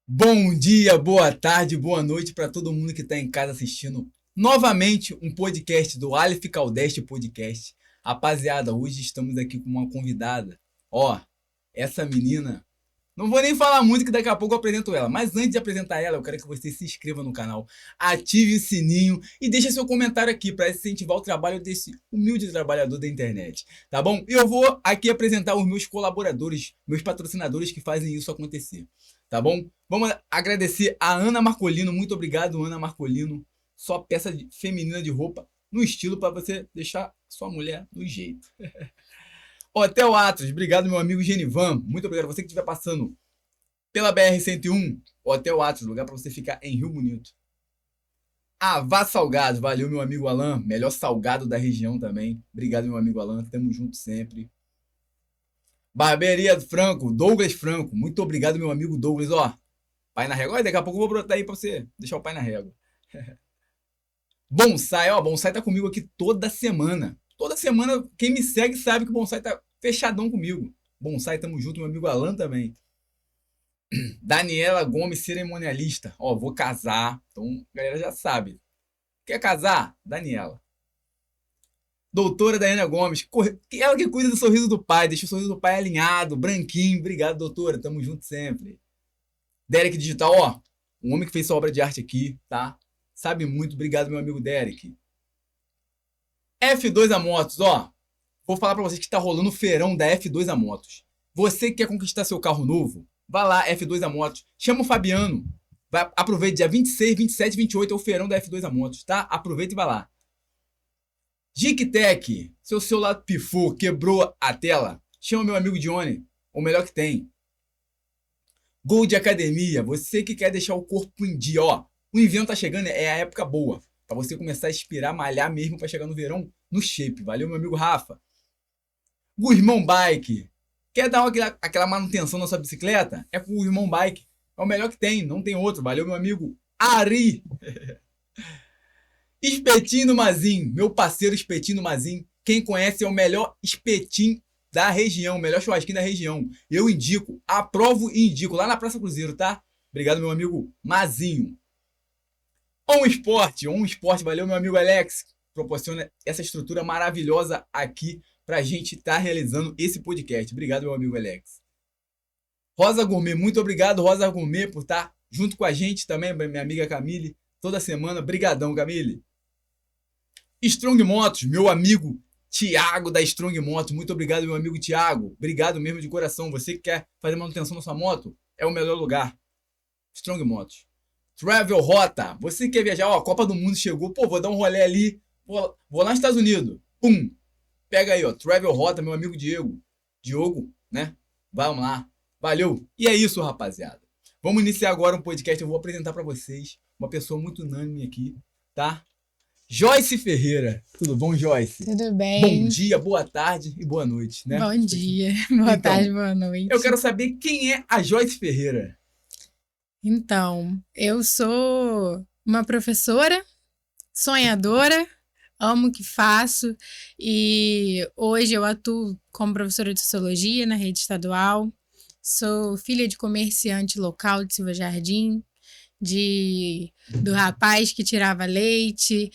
Bom dia, boa tarde, boa noite para todo mundo que está em casa assistindo novamente um podcast do Aleph Caldeste Podcast. Rapaziada, hoje estamos aqui com uma convidada. Ó, essa menina, não vou nem falar muito que daqui a pouco eu apresento ela, mas antes de apresentar ela, eu quero que você se inscreva no canal, ative o sininho e deixe seu comentário aqui para incentivar o trabalho desse humilde trabalhador da internet, tá bom? E eu vou aqui apresentar os meus colaboradores, meus patrocinadores que fazem isso acontecer, tá bom? Vamos agradecer a Ana Marcolino. Muito obrigado, Ana Marcolino. Só peça feminina de roupa no estilo para você deixar sua mulher no jeito. Hotel Atlas. Obrigado, meu amigo Genivan. Muito obrigado. Você que estiver passando pela BR-101, Hotel Atlas, lugar para você ficar em Rio Bonito. Avá Salgados. Valeu, meu amigo Alan. Melhor salgado da região também. Obrigado, meu amigo Alan. Tamo junto sempre. Barbearia Franco. Douglas Franco. Muito obrigado, meu amigo Douglas. Ó, pai na régua. Olha, daqui a pouco eu vou brotar aí pra você deixar o pai na régua. Bonsai, ó, Bonsai tá comigo aqui toda semana. Toda semana, quem me segue sabe que o Bonsai tá fechadão comigo. Bonsai, tamo junto, meu amigo Alan também. Daniela Gomes, cerimonialista. Ó, vou casar, então a galera já sabe. Quer casar? Daniela. Doutora Daiana Gomes, ela que cuida do sorriso do pai, deixa o sorriso do pai alinhado, branquinho. Obrigado, doutora, tamo junto sempre. Derek Digital, ó, um homem que fez sua obra de arte aqui, tá? Sabe muito, obrigado, meu amigo Derek. F2A Motos, ó, vou falar pra vocês que tá rolando o feirão da F2A Motos. Você que quer conquistar seu carro novo, vá lá, F2A Motos, chama o Fabiano, aproveite, dia 26, 27 e 28 é o feirão da F2A Motos, tá? Aproveita e vai lá. GicTech, seu celular pifou, quebrou a tela, chama meu amigo Johnny, o melhor que tem. Gold Academia, você que quer deixar o corpo em dia, ó. O inverno tá chegando, é a época boa. Pra você começar a inspirar, malhar mesmo pra chegar no verão no shape. Valeu, meu amigo Rafa. Guzmão Bike. Quer dar aquela manutenção na sua bicicleta? É com o Guzmão Bike. É o melhor que tem, não tem outro. Valeu, meu amigo Ari. Espetinho do Mazin. Meu parceiro Espetinho do Mazin. Quem conhece é o melhor espetinho da região, melhor churrasquinho da região. Eu indico, aprovo e indico. Lá na Praça Cruzeiro, tá? Obrigado, meu amigo Mazinho. On Sport, valeu, meu amigo Alex. Proporciona essa estrutura maravilhosa aqui pra gente estar realizando esse podcast. Obrigado, meu amigo Alex. Rosa Gourmet, muito obrigado, Rosa Gourmet, por estar junto com a gente também, minha amiga Camille, toda semana. Brigadão, Camille. Strong Motos, meu amigo Tiago da Strong Motos. Muito obrigado, meu amigo Tiago. Obrigado mesmo de coração. Você que quer fazer manutenção na sua moto, é o melhor lugar. Strong Motos. Travel Rota. Você quer viajar? Ó, a Copa do Mundo chegou. Pô, vou dar um rolê ali. Vou lá nos Estados Unidos. Pum. Pega aí, ó. Travel Rota, meu amigo Diego. Diogo, né? Vamos lá. Valeu. E é isso, rapaziada. Vamos iniciar agora um podcast. Eu vou apresentar pra vocês uma pessoa muito unânime aqui, tá? Joyce Ferreira. Tudo bom, Joyce? Tudo bem. Bom dia, boa tarde e boa noite, né? Bom dia, boa tarde, boa noite. Eu quero saber quem é a Joyce Ferreira. Então, eu sou uma professora, sonhadora, amo o que faço e hoje eu atuo como professora de sociologia na rede estadual. Sou filha de comerciante local de Silva Jardim, do rapaz que tirava leite,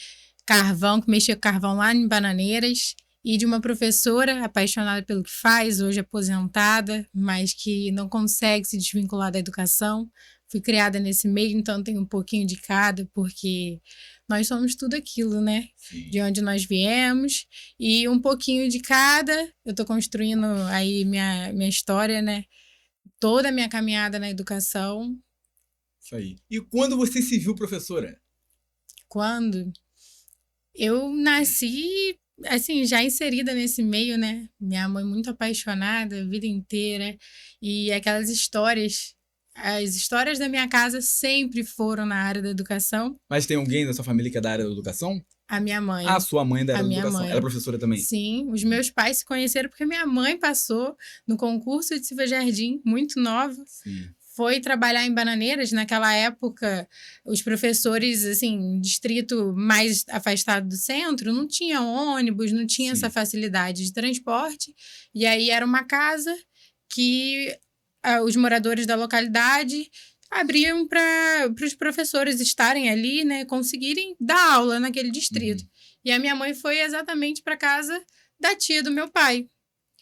carvão, que mexia com carvão lá em Bananeiras, e de uma professora apaixonada pelo que faz, hoje aposentada, mas que não consegue se desvincular da educação. Fui criada nesse meio, então tenho um pouquinho de cada, porque nós somos tudo aquilo, né? Sim. De onde nós viemos, e um pouquinho de cada. Eu tô construindo aí minha história, né? Toda a minha caminhada na educação. Isso aí. E quando você se viu professora? Quando eu nasci, assim, já inserida nesse meio, né? Minha mãe muito apaixonada a vida inteira. E aquelas histórias, as histórias da minha casa sempre foram na área da educação. Mas tem alguém da sua família que é da área da educação? A minha mãe. Ah, sua mãe é da área A da minha educação. mãe. Ela é professora também? Sim, os meus pais se conheceram porque minha mãe passou no concurso de Silva Jardim, muito nova. Sim. Foi trabalhar em Bananeiras. Naquela época, os professores, assim, distrito mais afastado do centro, não tinha ônibus, não tinha essa facilidade de transporte. E aí era uma casa que os moradores da localidade abriam para os professores estarem ali, né, conseguirem dar aula naquele distrito. E a minha mãe foi exatamente para casa da tia do meu pai.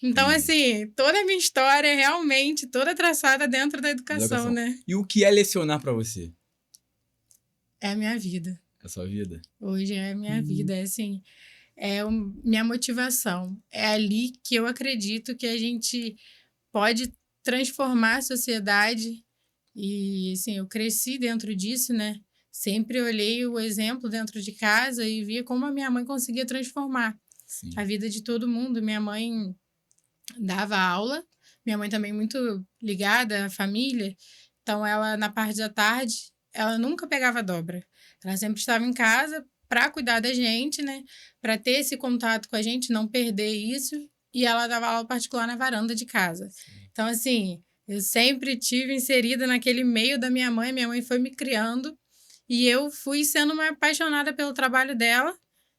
Então, assim, toda a minha história é realmente toda traçada dentro da educação, né? E o que é lecionar pra você? É a minha vida. É a sua vida? Hoje é a minha vida, é assim, minha motivação. É ali que eu acredito que a gente pode transformar a sociedade. E, assim, eu cresci dentro disso, né? Sempre olhei o exemplo dentro de casa e via como a minha mãe conseguia transformar Sim. a vida de todo mundo. Minha mãe dava aula, minha mãe também muito ligada à família, então ela, na parte da tarde, ela nunca pegava dobra. Ela sempre estava em casa para cuidar da gente, né? Para ter esse contato com a gente, não perder isso. E ela dava aula particular na varanda de casa. Sim. Então, assim, eu sempre tive inserida naquele meio da minha mãe foi me criando e eu fui sendo uma apaixonada pelo trabalho dela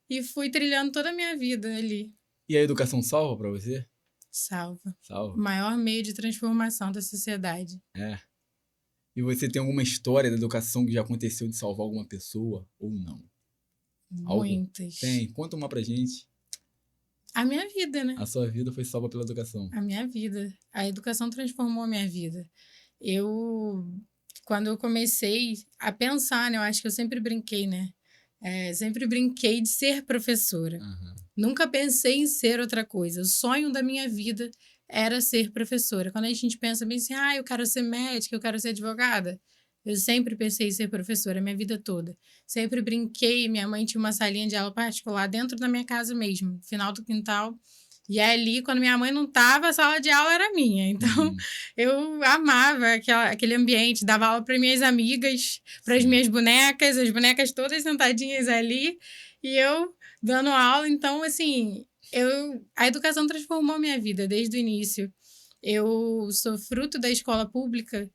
e fui trilhando toda a minha vida ali. E a educação salva pra você? Salva. Salva. O maior meio de transformação da sociedade. É. E você tem alguma história da educação que já aconteceu de salvar alguma pessoa ou não? Muitas. Tem. Conta uma pra gente. A minha vida, né? A sua vida foi salva pela educação. A minha vida. A educação transformou a minha vida. Quando eu comecei a pensar, né? Eu acho que eu sempre brinquei, né? Sempre brinquei de ser professora. Nunca pensei em ser outra coisa. O sonho da minha vida era ser professora. Quando a gente pensa bem assim, eu quero ser médica, eu quero ser advogada. Eu sempre pensei em ser professora, a minha vida toda. Sempre brinquei, minha mãe tinha uma salinha de aula particular dentro da minha casa mesmo, final do quintal. E ali, quando minha mãe não estava, a sala de aula era minha. Então, eu amava aquele ambiente, dava aula para minhas amigas, para as minhas bonecas, as bonecas todas sentadinhas ali, e eu dando aula. Então, assim, a educação transformou minha vida desde o início. Eu sou fruto da escola pública,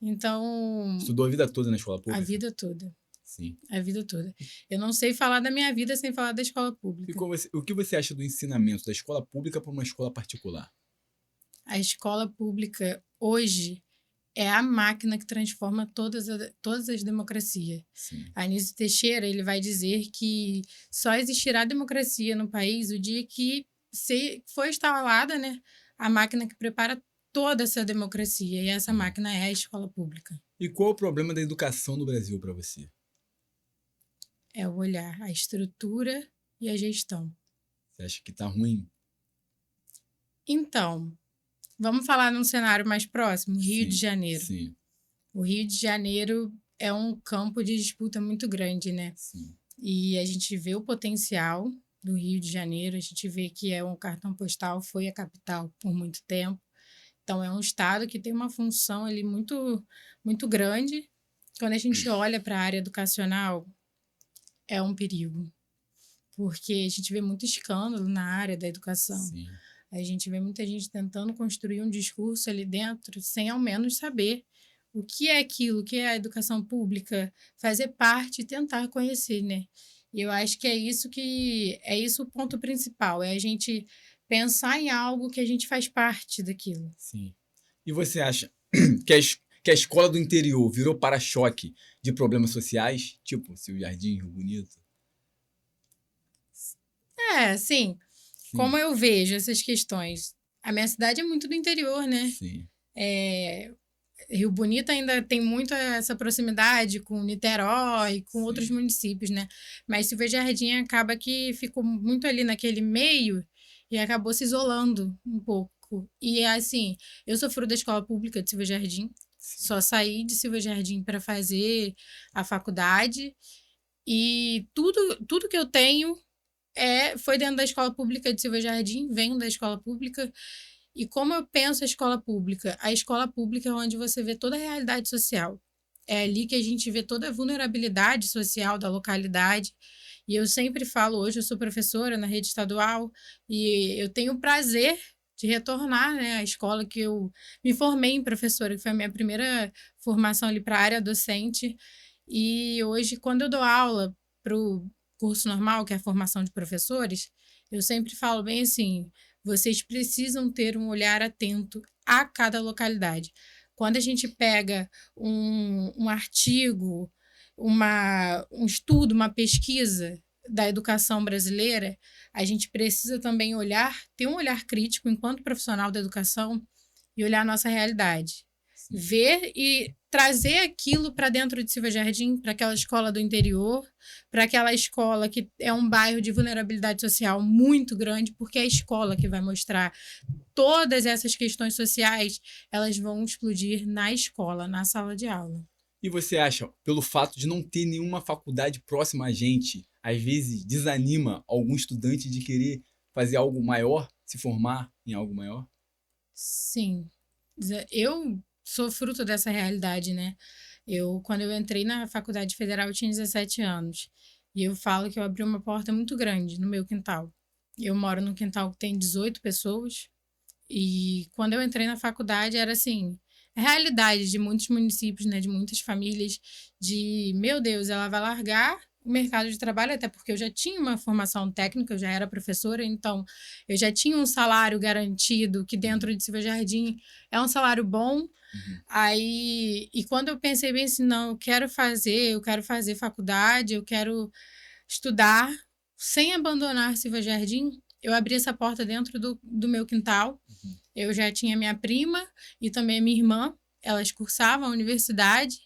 então... Estudou a vida toda na escola pública? A vida toda. Sim. A vida toda. Eu não sei falar da minha vida sem falar da escola pública. E o que você acha do ensinamento da escola pública para uma escola particular? A escola pública, hoje, é a máquina que transforma todas as democracias. Sim. Anísio Teixeira, ele vai dizer que só existirá democracia no país o dia que foi instalada, né, a máquina que prepara toda essa democracia. E essa máquina é a escola pública. E qual é o problema da educação no Brasil para você? É o olhar, a estrutura e a gestão. Você acha que tá ruim? Então, vamos falar num cenário mais próximo, Rio de Janeiro. Sim. O Rio de Janeiro é um campo de disputa muito grande, né? Sim. E a gente vê o potencial do Rio de Janeiro, a gente vê que é um cartão postal, foi a capital por muito tempo. Então, é um estado que tem uma função ali muito, muito grande. Quando a gente olha para a área educacional, é um perigo, porque a gente vê muito escândalo na área da educação. Sim. A gente vê muita gente tentando construir um discurso ali dentro sem ao menos saber o que é aquilo, o que é a educação pública, fazer parte e tentar conhecer, né? E eu acho que é isso o ponto principal, é a gente pensar em algo que a gente faz parte daquilo. Sim. E você acha que a escola do interior virou para-choque de problemas sociais, tipo Silvio Jardim, Rio Bonito? Sim. Como eu vejo essas questões? A minha cidade é muito do interior, né? Sim. Rio Bonito ainda tem muito essa proximidade com Niterói, com outros municípios, né? Mas Silvio Jardim acaba que ficou muito ali naquele meio e acabou se isolando um pouco. E assim, eu sou fruto da escola pública de Silvio Jardim. Só saí de Silvio Jardim para fazer a faculdade e tudo que eu tenho foi dentro da escola pública de Silvio Jardim, venho da escola pública. E como eu penso a escola pública? A escola pública é onde você vê toda a realidade social. É ali que a gente vê toda a vulnerabilidade social da localidade. E eu sempre falo, hoje eu sou professora na rede estadual e eu tenho o prazer de retornar, né, à escola que eu me formei em professora, que foi a minha primeira formação ali para a área docente. E hoje, quando eu dou aula para o curso normal, que é a formação de professores, eu sempre falo bem assim, vocês precisam ter um olhar atento a cada localidade, Quando a gente pega um artigo, um estudo, uma pesquisa da educação brasileira, a gente precisa também ter um olhar crítico enquanto profissional da educação e olhar a nossa realidade. Ver e trazer aquilo para dentro de Silva Jardim, para aquela escola do interior, para aquela escola que é um bairro de vulnerabilidade social muito grande, porque é a escola que vai mostrar todas essas questões sociais, elas vão explodir na escola, na sala de aula. E você acha, pelo fato de não ter nenhuma faculdade próxima a gente, às vezes desanima algum estudante de querer fazer algo maior, se formar em algo maior? Sim. Eu sou fruto dessa realidade, né? Quando eu entrei na Faculdade Federal, eu tinha 17 anos. E eu falo que eu abri uma porta muito grande no meu quintal. Eu moro num quintal que tem 18 pessoas. E quando eu entrei na faculdade, era assim, a realidade de muitos municípios, né? De muitas famílias, meu Deus, ela vai largar o mercado de trabalho, até porque eu já tinha uma formação técnica, eu já era professora, então eu já tinha um salário garantido, que dentro de Silva Jardim é um salário bom. Aí, e quando eu pensei bem assim, não, eu quero fazer faculdade, eu quero estudar sem abandonar Silva Jardim, eu abri essa porta dentro do meu quintal. Eu já tinha minha prima e também minha irmã, elas cursavam a universidade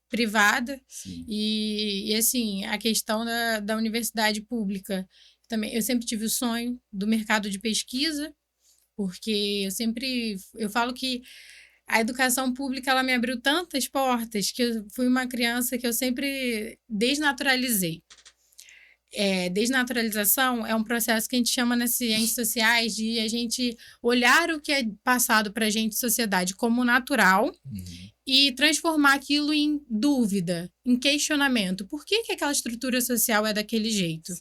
privada. E assim, a questão da universidade pública, também eu sempre tive o sonho do mercado de pesquisa, porque eu falo que a educação pública, ela me abriu tantas portas que eu fui uma criança que eu sempre desnaturalizei. Desnaturalização é um processo que a gente chama nas ciências sociais de a gente olhar o que é passado para a gente, sociedade, como natural e transformar aquilo em dúvida, em questionamento. Por que aquela estrutura social é daquele jeito?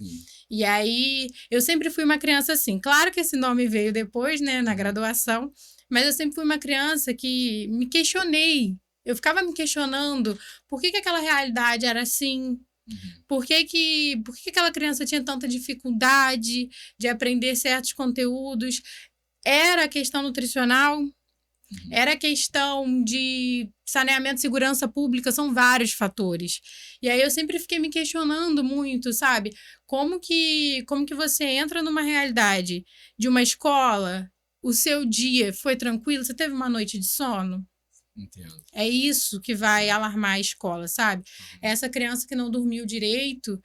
E aí, eu sempre fui uma criança assim. Claro que esse nome veio depois, né, na graduação, mas eu sempre fui uma criança que me questionei. Eu ficava me questionando por que aquela realidade era assim. Por que aquela criança tinha tanta dificuldade de aprender certos conteúdos? Era a questão nutricional? Era a questão de saneamento e segurança pública? São vários fatores. E aí eu sempre fiquei me questionando muito, sabe? Como que você entra numa realidade de uma escola, o seu dia foi tranquilo? Você teve uma noite de sono? Entendo. É isso que vai alarmar a escola, sabe? Essa criança que não dormiu direito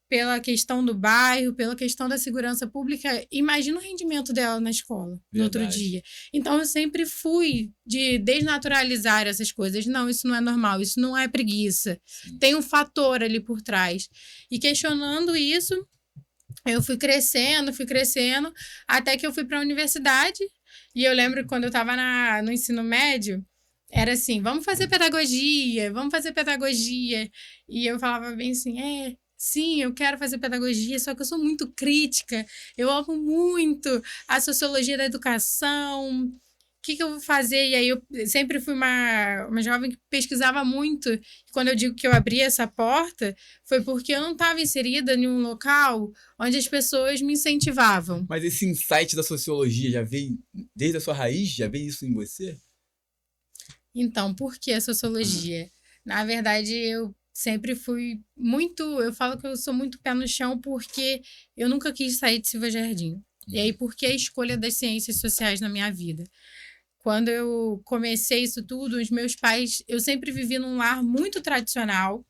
pela questão do bairro, pela questão da segurança pública, imagina o rendimento dela na escola no outro dia. Então, eu sempre fui de desnaturalizar essas coisas. Não, isso não é normal, isso não é preguiça. Tem um fator ali por trás. E questionando isso, eu fui crescendo, até que eu fui para a universidade. E eu lembro que quando eu estava no ensino médio, era assim, vamos fazer pedagogia. E eu falava bem assim, sim, eu quero fazer pedagogia, só que eu sou muito crítica, eu amo muito a sociologia da educação, o que eu vou fazer? E aí eu sempre fui uma jovem que pesquisava muito. E quando eu digo que eu abri essa porta, foi porque eu não estava inserida em um local onde as pessoas me incentivavam. Mas esse insight da sociologia já veio desde a sua raiz? Já veio isso em você? Então, por que a sociologia? Na verdade, eu sempre fui muito... Eu falo que eu sou muito pé no chão porque eu nunca quis sair de Silva Jardim. E aí, por que a escolha das ciências sociais na minha vida? Quando eu comecei isso tudo, os meus pais... Eu sempre vivi num lar muito tradicional,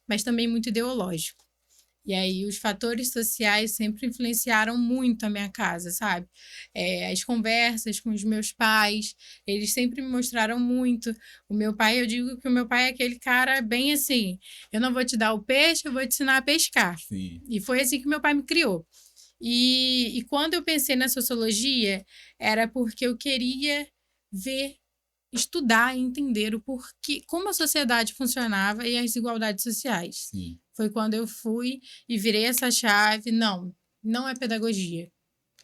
mas também muito ideológico. E aí, os fatores sociais sempre influenciaram muito a minha casa, sabe? As conversas com os meus pais, eles sempre me mostraram muito. O meu pai, eu digo que o meu pai é aquele cara bem assim, eu não vou te dar o peixe, eu vou te ensinar a pescar. Sim. E foi assim que meu pai me criou. E quando eu pensei na sociologia, era porque eu queria estudar e entender o porquê, como a sociedade funcionava e as desigualdades sociais. Sim. Foi quando eu fui e virei essa chave. Não é pedagogia.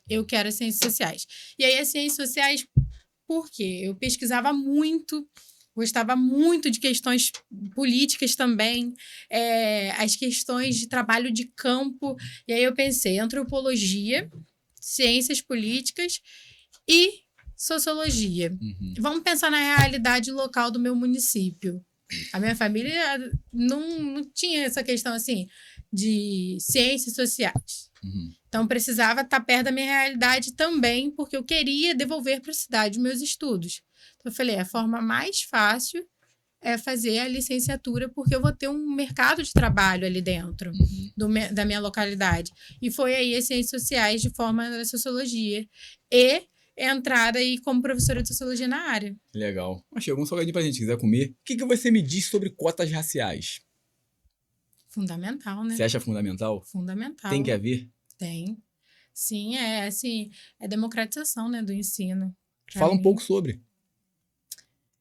Eu quero as ciências sociais. E aí, as ciências sociais, por quê? Eu pesquisava muito, gostava muito de questões políticas também, as questões de trabalho de campo. E aí eu pensei, antropologia, ciências políticas e sociologia. Uhum. Vamos pensar na realidade local do meu município. A minha família não tinha essa questão assim de ciências sociais. Uhum. Então, precisava estar perto da minha realidade também, porque eu queria devolver para a cidade os meus estudos. Então, eu falei, a forma mais fácil é fazer a licenciatura, porque eu vou ter um mercado de trabalho ali dentro da minha localidade. E foi aí as ciências sociais de forma da sociologia. E entrar aí como professora de sociologia na área. Legal. Mas chegou um salgadinho pra gente, quiser comer. O que você me diz sobre cotas raciais? Fundamental, né? Você acha fundamental? Fundamental. Tem que haver? Tem. Sim, assim, é democratização, né, do ensino. Fala um pouco sobre.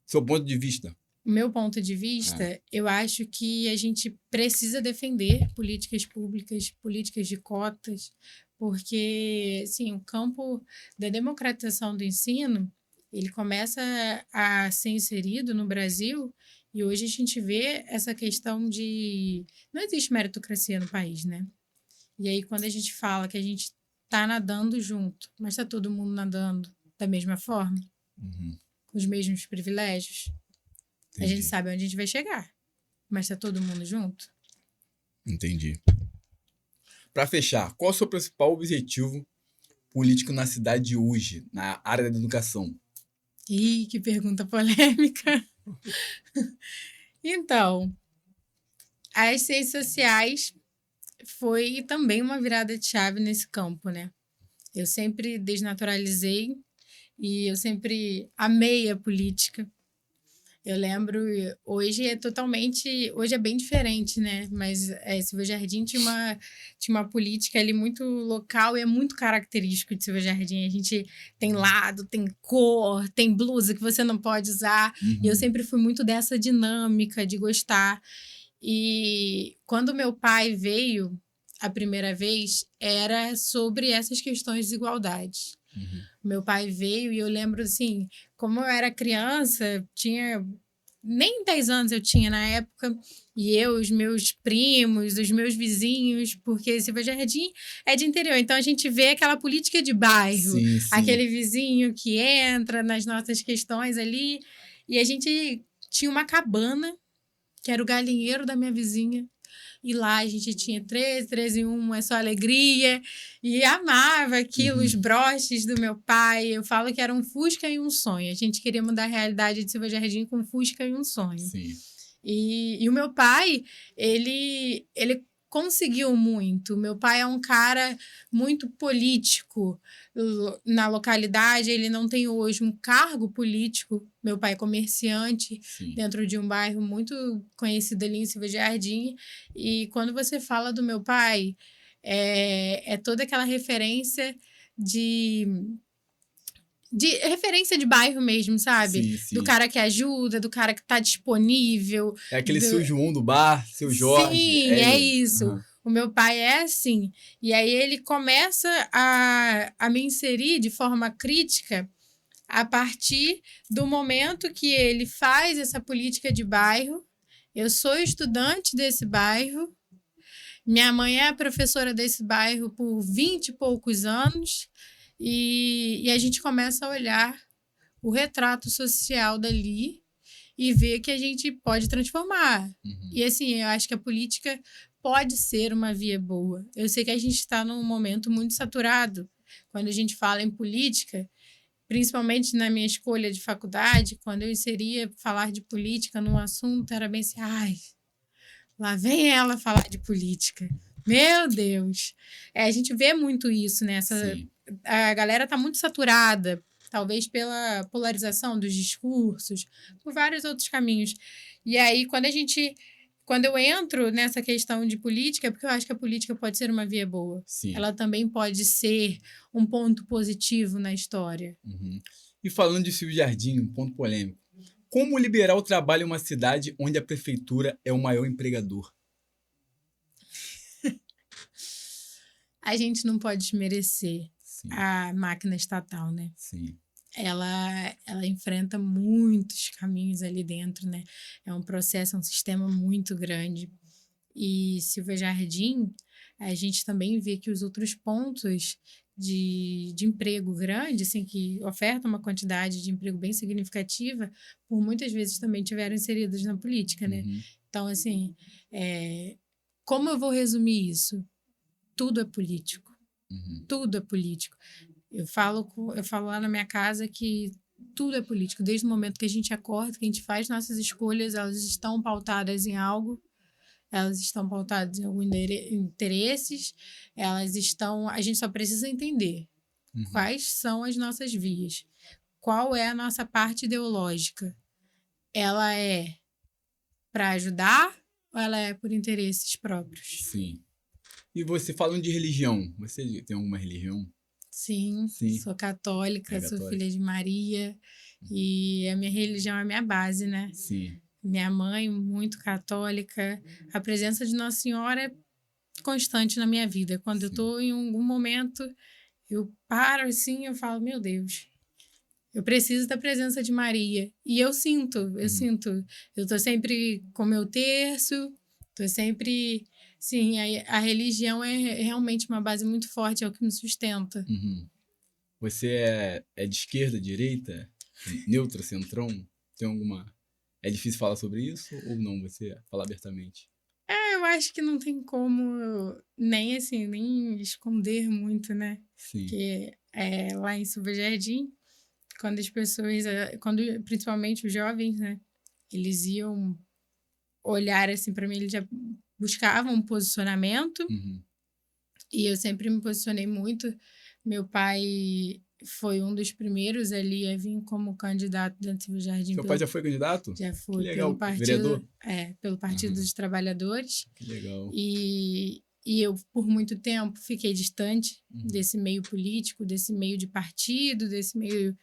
Seu ponto de vista. O meu ponto de vista, eu acho que a gente precisa defender políticas públicas, políticas de cotas, porque, sim, o campo da democratização do ensino, ele começa a ser inserido no Brasil e hoje a gente vê essa questão de... Não existe meritocracia no país, né? E aí, quando a gente fala que a gente está nadando junto, mas está todo mundo nadando da mesma forma, com os mesmos privilégios, Entendi. a gente sabe onde a gente vai chegar. Mas está todo mundo junto? Entendi. Para fechar, qual é o seu principal objetivo político na cidade de hoje, na área da educação? Ih, que pergunta polêmica. Então, as ciências sociais foi também uma virada de chave nesse campo, né? Eu sempre desnaturalizei e eu sempre amei a política. Eu lembro, hoje é bem diferente, né? Mas Silva Jardim tinha uma política ali muito local e é muito característico de Silva Jardim. A gente tem lado, tem cor, tem blusa que você não pode usar. E eu sempre fui muito dessa dinâmica de gostar. E quando meu pai veio a primeira vez, era sobre essas questões de desigualdade. Meu pai veio e eu lembro, assim, como eu era criança, tinha... Nem 10 anos eu tinha na época, e eu, os meus primos, os meus vizinhos, porque Silva Jardim é de interior, então a gente vê aquela política de bairro, Sim, sim. aquele vizinho que entra nas nossas questões ali, e a gente tinha uma cabana, que era o galinheiro da minha vizinha, e lá a gente tinha 13 em 1, é só alegria. E amava aquilo, os broches do meu pai. Eu falo que era um Fusca e um sonho. A gente queria mudar a realidade de Silva Jardim com um Fusca e um sonho. Sim. E o meu pai, ele conseguiu muito. Meu pai é um cara muito político na localidade. Ele não tem hoje um cargo político. Meu pai é comerciante dentro de um bairro muito conhecido ali em Silva Jardim. E quando você fala do meu pai, é toda aquela referência de referência de bairro mesmo, sabe? Sim, sim. Do cara que ajuda, do cara que tá disponível. É aquele seu João do bar, seu Jorge. Sim, é isso. O meu pai é assim. E aí ele começa a me inserir de forma crítica a partir do momento que ele faz essa política de bairro. Eu sou estudante desse bairro. Minha mãe é professora desse bairro por 20 e poucos anos. E a gente começa a olhar o retrato social dali e ver que a gente pode transformar. E assim, eu acho que a política pode ser uma via boa. Eu sei que a gente está num momento muito saturado quando a gente fala em política, principalmente na minha escolha de faculdade, quando eu inseria falar de política num assunto, era bem assim, ai, lá vem ela falar de política. Meu Deus! A gente vê muito isso, né? A galera tá muito saturada, talvez pela polarização dos discursos, por vários outros caminhos. E aí, quando eu entro nessa questão de política, é porque eu acho que a política pode ser uma via boa. Sim. Ela também pode ser um ponto positivo na história. E falando de Silva Jardim, um ponto polêmico. Como liberar o trabalho em uma cidade onde a prefeitura é o maior empregador? A gente não pode desmerecer a máquina estatal, né? Sim. Ela enfrenta muitos caminhos ali dentro, né? É um processo, é um sistema muito grande. E Silva Jardim, a gente também vê que os outros pontos de emprego grande, assim, que oferta uma quantidade de emprego bem significativa, por muitas vezes também tiveram inseridas na política, né? Uhum. Então, assim, como eu vou resumir isso? Tudo é político. Uhum. Tudo é político. Eu falo lá na minha casa que tudo é político. Desde o momento que a gente acorda, que a gente faz nossas escolhas, elas estão pautadas em algo, elas estão pautadas em alguns interesses, elas estão. A gente só precisa entender Uhum. quais são as nossas vias, qual é a nossa parte ideológica. Ela é para ajudar ou ela é por interesses próprios? Sim. E você falando de religião, você tem alguma religião? Sim, Sim. sou católica, É sou católica? filha de Maria e a minha religião é a minha base, né? Sim. Minha mãe, muito católica. A presença de Nossa Senhora é constante na minha vida. Quando eu Sim. estou em algum momento, eu paro assim, eu falo, meu Deus, eu preciso da presença de Maria. E eu sinto. Eu tô sempre com meu terço, tô sempre. Sim, a religião é realmente uma base muito forte, é o que me sustenta. Uhum. Você é de esquerda, direita, neutra, centrão? Tem alguma... É difícil falar sobre isso ou não? Você fala abertamente? Eu acho que não tem como nem assim, nem esconder muito, né? Sim. Que lá em Silva Jardim, quando as pessoas, principalmente os jovens, né? Eles iam olhar assim para mim, eles já buscavam um posicionamento. Uhum. E eu sempre me posicionei muito. Meu pai foi um dos primeiros ali a vir como candidato dentro do Silva Jardim. Seu pai já foi candidato? Já Que foi legal. Vereador? pelo Partido Uhum. dos Trabalhadores. Que legal. E eu, por muito tempo, fiquei distante Uhum. desse meio político, desse meio de partido, desse meio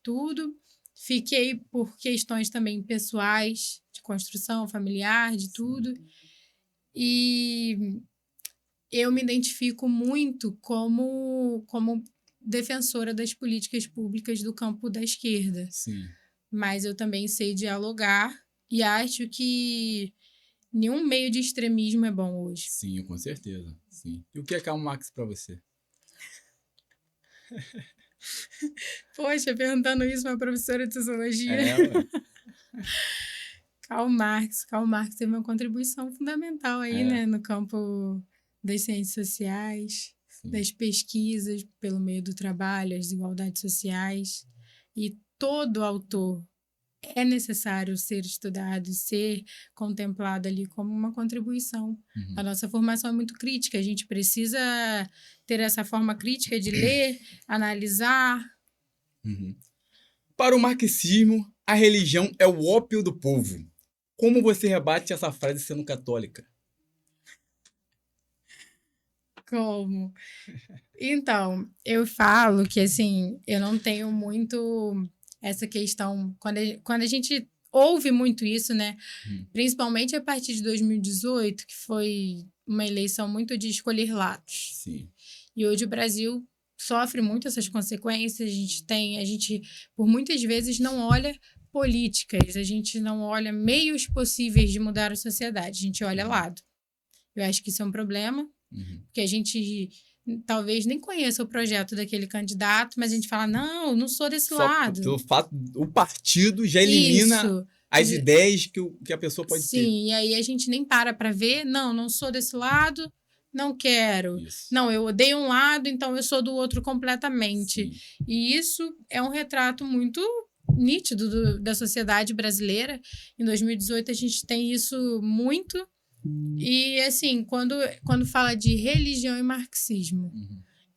tudo. Fiquei por questões também pessoais, de construção familiar, de tudo. E eu me identifico muito como defensora das políticas públicas do campo da esquerda. Sim. Mas eu também sei dialogar e acho que nenhum meio de extremismo é bom hoje. Sim, com certeza. Sim. E o que é Karl Marx para você? Poxa, perguntando isso para uma professora de sociologia. Ué. Karl Marx teve uma contribuição fundamental aí, né, no campo das ciências sociais, Sim. das pesquisas pelo meio do trabalho, as desigualdades sociais. E todo autor é necessário ser estudado, ser contemplado ali como uma contribuição. Uhum. A nossa formação é muito crítica, a gente precisa ter essa forma crítica de ler, analisar. Uhum. Para o marxismo, a religião é o ópio do povo. Como você rebate essa frase sendo católica? Como? Então, eu falo que, assim, eu não tenho muito essa questão. Quando a gente ouve muito isso, né? Principalmente a partir de 2018, que foi uma eleição muito de escolher lados. Sim. E hoje o Brasil sofre muito essas consequências. A gente por muitas vezes não olha políticas, a gente não olha meios possíveis de mudar a sociedade, a gente olha lado. Eu acho que isso é um problema, porque a gente talvez nem conheça o projeto daquele candidato, mas a gente fala, não sou desse Só lado. pelo fato, o partido já elimina Isso. as ideias que a pessoa pode ter. Sim, e aí a gente nem para ver, não sou desse lado, não quero. Isso. Não, eu odeio um lado, então eu sou do outro completamente. Sim. E isso é um retrato muito nítido da sociedade brasileira. Em 2018 a gente tem isso muito. E assim, quando fala de religião e marxismo,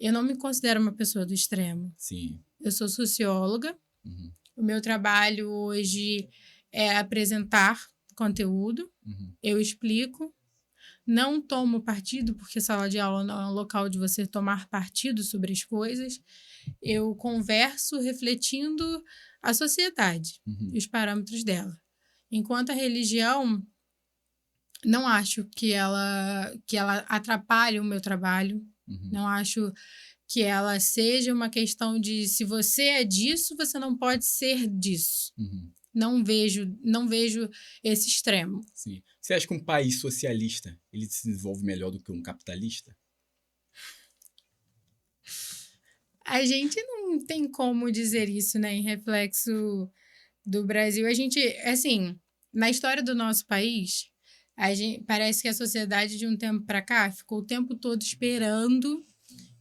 eu não me considero uma pessoa do extremo. Sim. Eu sou socióloga. O meu trabalho hoje é apresentar conteúdo. Eu explico. Não tomo partido, porque sala de aula não é um local de você tomar partido sobre as coisas. Eu converso refletindo a sociedade e os parâmetros dela. Enquanto a religião, não acho que ela atrapalhe o meu trabalho. Não acho que ela seja uma questão de se você é disso, você não pode ser disso. Não vejo esse extremo. Sim. Você acha que um país socialista ele se desenvolve melhor do que um capitalista? A gente não tem como dizer isso, né, em reflexo do Brasil. A gente, assim, na história do nosso país, parece que a sociedade de um tempo para cá ficou o tempo todo esperando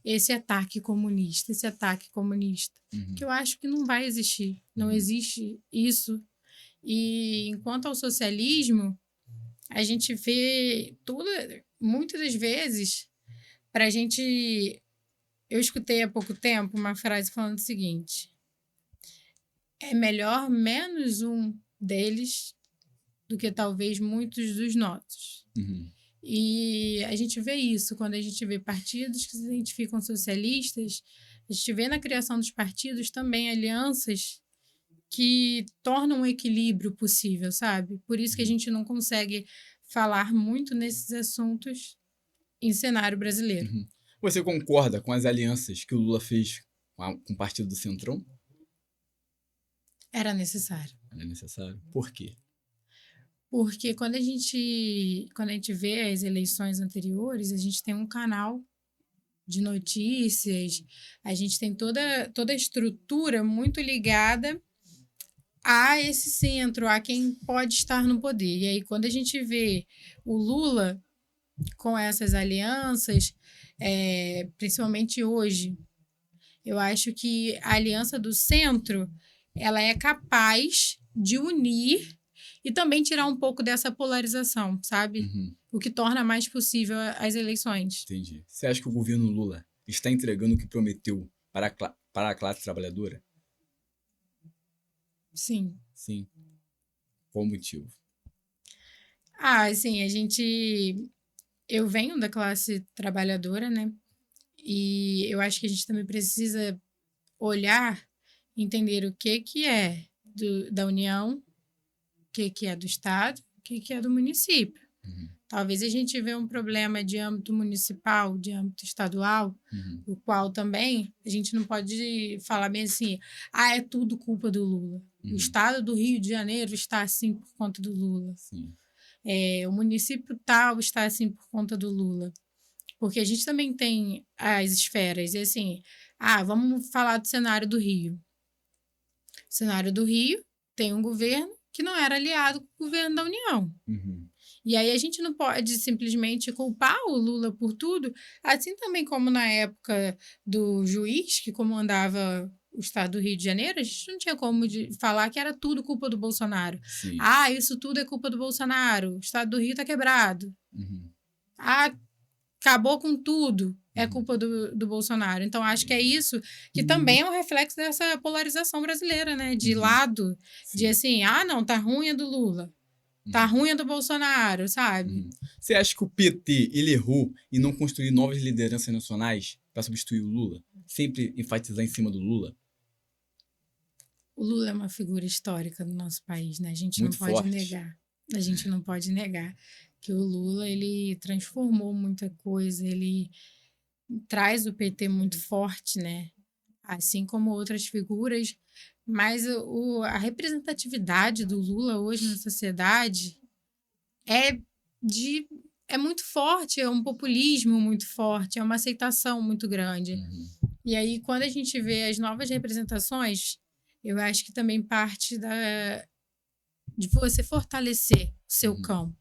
esse ataque comunista, esse ataque comunista. Que eu acho que não vai existir. Não existe isso. E enquanto ao socialismo, a gente vê tudo, muitas das vezes, pra gente. Eu escutei há pouco tempo uma frase falando o seguinte: é melhor menos um deles do que talvez muitos dos nossos. E a gente vê isso quando a gente vê partidos que se identificam socialistas, a gente vê na criação dos partidos também alianças que tornam um equilíbrio possível, sabe? Por isso que a gente não consegue falar muito nesses assuntos em cenário brasileiro. Você concorda com as alianças que o Lula fez com o Partido do Centrão? Era necessário. Era necessário. Por quê? Porque quando a gente vê as eleições anteriores, a gente tem um canal de notícias, a gente tem toda a estrutura muito ligada a esse centro, a quem pode estar no poder. E aí, quando a gente vê o Lula com essas alianças, principalmente hoje, eu acho que a aliança do centro ela é capaz de unir e também tirar um pouco dessa polarização, sabe? O que torna mais possível as eleições. Entendi. Você acha que o governo Lula está entregando o que prometeu para a classe trabalhadora? Sim. Sim. Qual o motivo? Assim, eu venho da classe trabalhadora, né? E eu acho que a gente também precisa olhar, entender o que é da União, o que é do Estado, o que é do município. Talvez a gente vê um problema de âmbito municipal, de âmbito estadual, o qual também a gente não pode falar bem assim, é tudo culpa do Lula. O Estado do Rio de Janeiro está assim por conta do Lula. Sim. O município tal está assim por conta do Lula. Porque a gente também tem as esferas. E assim, vamos falar do cenário do Rio. O cenário do Rio tem um governo que não era aliado com o governo da União. E aí a gente não pode simplesmente culpar o Lula por tudo, assim também como na época do juiz que comandava o estado do Rio de Janeiro, a gente não tinha como falar que era tudo culpa do Bolsonaro. Sim. Isso tudo é culpa do Bolsonaro, o estado do Rio está quebrado. Acabou com tudo, é culpa do Bolsonaro. Então, acho que é isso que também é um reflexo dessa polarização brasileira, né? De lado, de assim, não, tá ruim é do Lula. Tá ruim é do Bolsonaro, sabe? Você acha que o PT ele errou em não construir novas lideranças nacionais para substituir o Lula? Sempre enfatizar em cima do Lula? O Lula é uma figura histórica do nosso país, né? A gente Muito não pode forte. negar. A gente não pode negar que o Lula, ele transformou muita coisa, ele traz o PT muito forte, né? Assim como outras figuras, mas a representatividade do Lula hoje na sociedade é muito forte, é um populismo muito forte, é uma aceitação muito grande. E aí, quando a gente vê as novas representações, eu acho que também parte de você fortalecer o seu campo.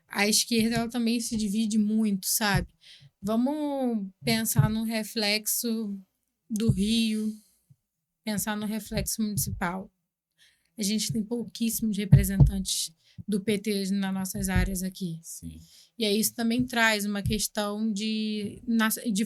A esquerda ela também se divide muito, sabe? Vamos pensar no reflexo do Rio, pensar no reflexo municipal. A gente tem pouquíssimos representantes do PT nas nossas áreas aqui. Sim. E aí isso também traz uma questão de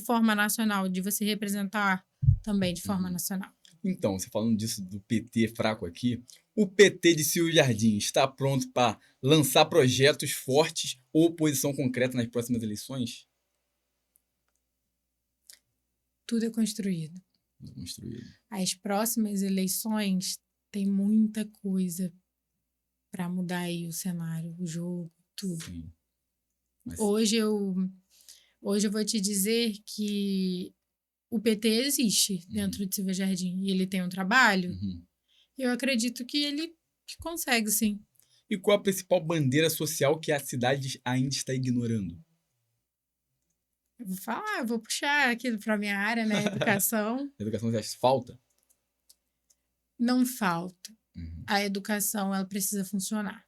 forma nacional, de você representar também de forma nacional. Então, você falando disso do PT fraco aqui, o PT de Silvio Jardim está pronto para lançar projetos fortes ou posição concreta nas próximas eleições? Tudo é construído. Construído. As próximas eleições tem muita coisa para mudar aí o cenário, o jogo, tudo. Sim. Mas... Hoje eu vou te dizer que o PT existe dentro de Silvio Jardim e ele tem um trabalho. Eu acredito que ele consegue, sim. E qual a principal bandeira social que a cidade ainda está ignorando? Eu vou falar, eu vou puxar aqui para minha área, né? Educação. Educação, você acha que falta? Não falta. Uhum. A educação, ela precisa funcionar.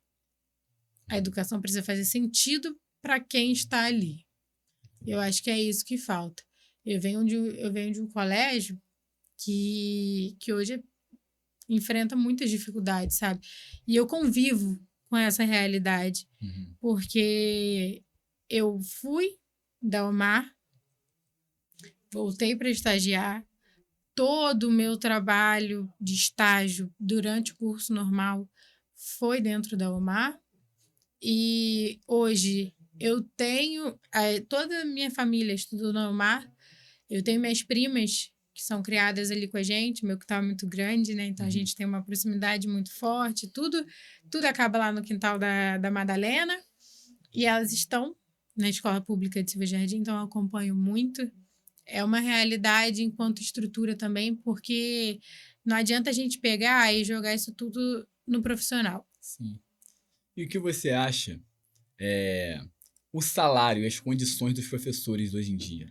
A educação precisa fazer sentido para quem está ali. Eu acho que é isso que falta. Eu venho de um colégio que hoje enfrenta muitas dificuldades, sabe? E eu convivo com essa realidade, Uhum. porque eu fui da UMAR, voltei para estagiar, todo o meu trabalho de estágio durante o curso normal foi dentro da UMAR, e hoje eu tenho toda a minha família estudou na UMAR, eu tenho minhas primas que são criadas ali com a gente, meu quintal é muito grande, né? Então a gente tem uma proximidade muito forte, tudo acaba lá no quintal da Madalena, e elas estão na escola pública de Silva Jardim, então eu acompanho muito. É uma realidade enquanto estrutura também, porque não adianta a gente pegar e jogar isso tudo no profissional. Sim. E o que você acha o salário e as condições dos professores hoje em dia?